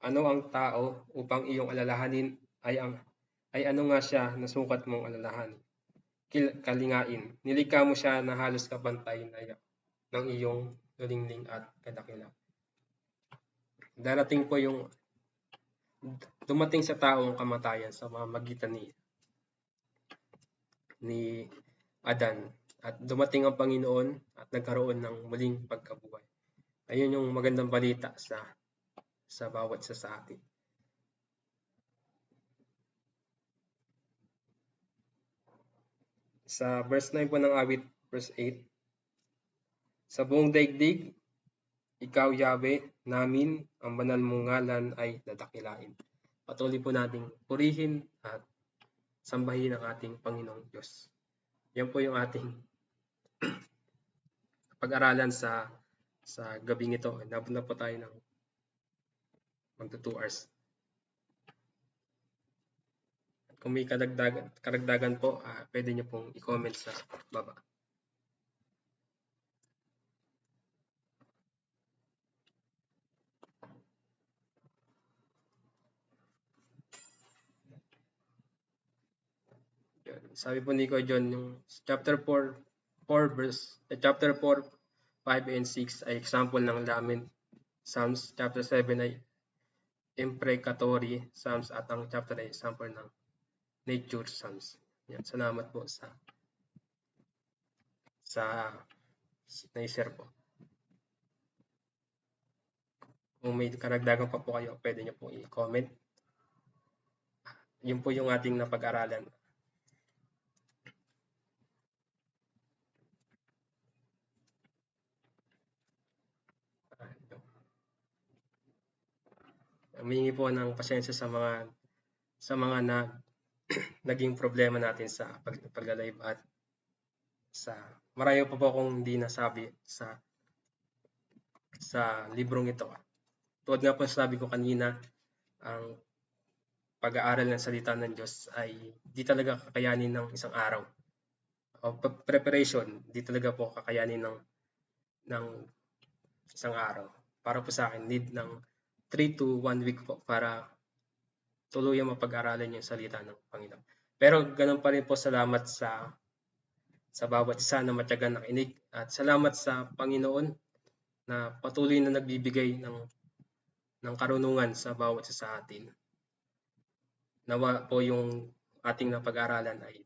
ano ang tao upang iyong alalahanin, ay ano nga siya na sukat mong alalahanin. Kalingain, nilikha mo siya na halos kapantay ng iyong lulingling at kadakila. Dumating sa tao ang kamatayan sa pamamagitan ni Adan, at dumating ang Panginoon at nagkaroon ng muling pagkabuhay. Ayun yung magandang balita sa bawat isa sa atin. Sa verse 9 po ng awit, verse 8, sa buong daigdig, ikaw, Yahweh, namin, ang banal mong ngalan ay dadakilain. Patuloy po nating purihin at sambahin ang ating Panginoong Diyos. Yan po yung ating pag-aralan sa gabing ito. Nabot na po tayo ng magto 2 hours. Kung may karagdagan po, pwede nyo pong i-comment sa baba. Sabi po ni Ko John, yung chapter 4, 5 and 6 ay example ng lamin Psalms. Chapter 7 ay imprecatory Psalms, at ang chapter ay example ng nature Psalms. Yan, salamat po sa na-share po. Kung may karagdagan pa po kayo, pwede nyo po i-comment. Yun po yung ating napag-aralan. Humingi po ng pasensya sa mga naging problema natin sa pag-live, at marami pa po akong hindi nasabi sa librong ito. Tulad nga po sabi ko kanina, ang pag-aaral ng salita ng Diyos ay di talaga kakayanin ng isang araw. Preparation, di talaga po kakayanin ng isang araw. Para po sa akin, need ng 3 to 1 week po para tuluyang mapag-aralan yung salita ng Panginoon. Pero ganun pa rin po, salamat sa bawat isa na matyagang nakinig, at salamat sa Panginoon na patuloy na nagbibigay ng karunungan sa bawat isa sa atin. Nawa po yung ating napag-aralan ay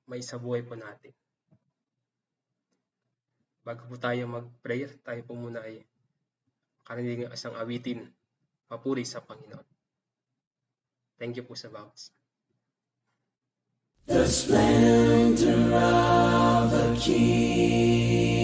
may sa buhay po natin. Bago po tayo mag-prayer, tayo po muna ay karinig ng isang awitin, papuri sa Panginoon. Thank you po sa bawat isa. The splendor of a king,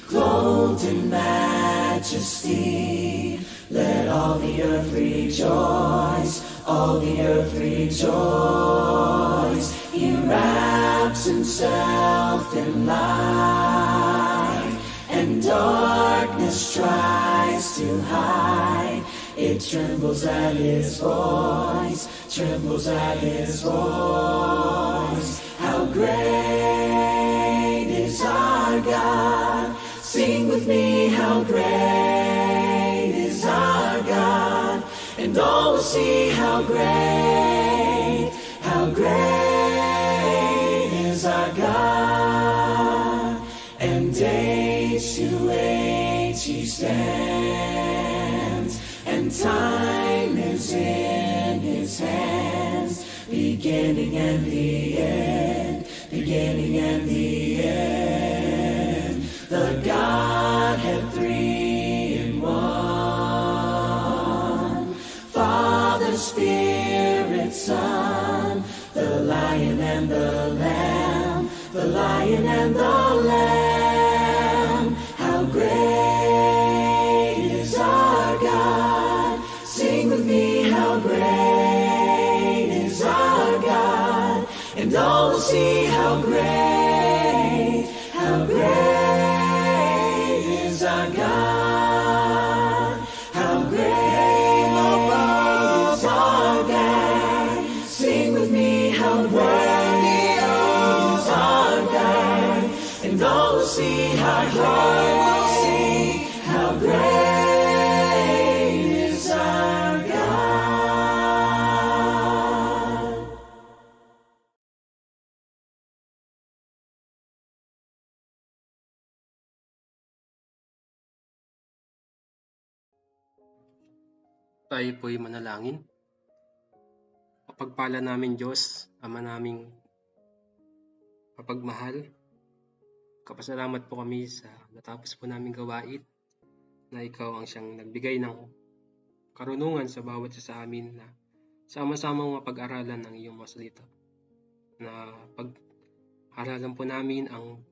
clothed in majesty. Let all the earth rejoice, all the earth rejoice. He wraps himself in light, and darkness tries to hide. It trembles at his voice, trembles at his voice. How great is our God! Sing with me, how great is our God! And all will see how great is our God. And age to age he stands, and time is in his hands. Beginning and the end, beginning and the end. The Godhead 3 in 1. Father, Spirit, Son, the Lion and the Lamb, the Lion and the Lamb. How great is our God! Sing with me, how great is our God! And all will see how great is our God! How great see how great is our God. Tayo po'y manalangin. Kapagpala namin Diyos, Ama naming mapagmahal, kapasalamat po kami sa natapos po naming gawain na ikaw ang siyang nagbigay ng karunungan sa bawat isa sa amin na sama-samang mapag-aralan ng iyong mga salita. Na pag-aralan po namin ang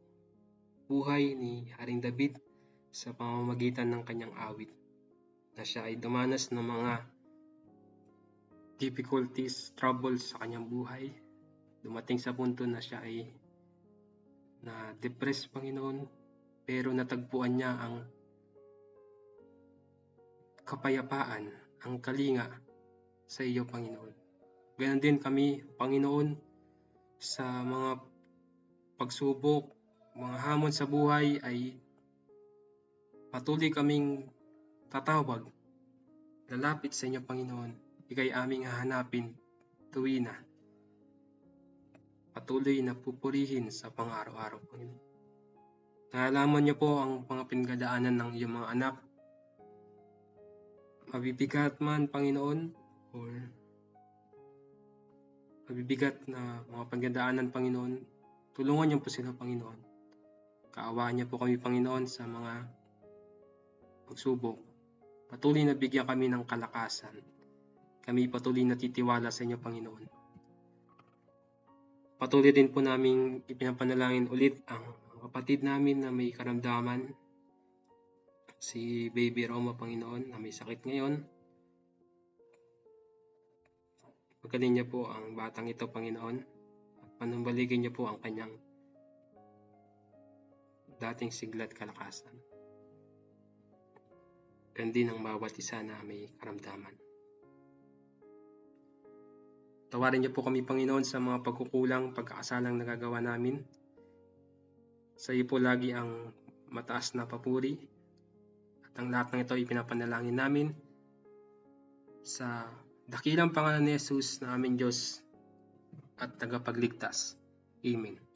buhay ni Haring David sa pamamagitan ng kanyang awit, na siya ay dumanas ng mga difficulties, troubles sa kanyang buhay. Dumating sa punto na siya ay na-depress, Panginoon, pero natagpuan niya ang kapayapaan, ang kalinga sa iyo, Panginoon. Ganon din kami, Panginoon, sa mga pagsubok, mga hamon sa buhay ay patuloy kaming tatawag, lalapit sa inyo, Panginoon. Ika'y aming hahanapin tuwi na. Patuloy na pupurihin sa pang-araw-araw, Panginoon. Nalalaman niyo po ang mga pinagdadaanan ng iyong mga anak. Mabibigat man, Panginoon, or mabibigat na mga pinagdadaanan, Panginoon, tulungan niyo po sila, Panginoon. Kaawaan niyo po kami, Panginoon, sa mga pagsubok. Patuloy na bigyan kami ng kalakasan. Kami patuloy natitiwala sa inyo, Panginoon. Patuloy din po namin ipinapanalangin ulit ang kapatid namin na may karamdaman, si Baby Roma, Panginoon, na may sakit ngayon. Pagkalin niyo po ang batang ito, Panginoon, at panumbalikin niyo po ang kanyang dating sigla at kalakasan. Ganun din ang bawat isa na may karamdaman. Tawarin niyo po kami, Panginoon, sa mga pagkukulang, pagkakasalang nagagawa namin. Sa iyo po lagi ang mataas na papuri. At ang lahat ng ito ay pinapanalangin namin sa dakilang pangalan ni Jesus na aming Diyos at tagapagligtas. Amen.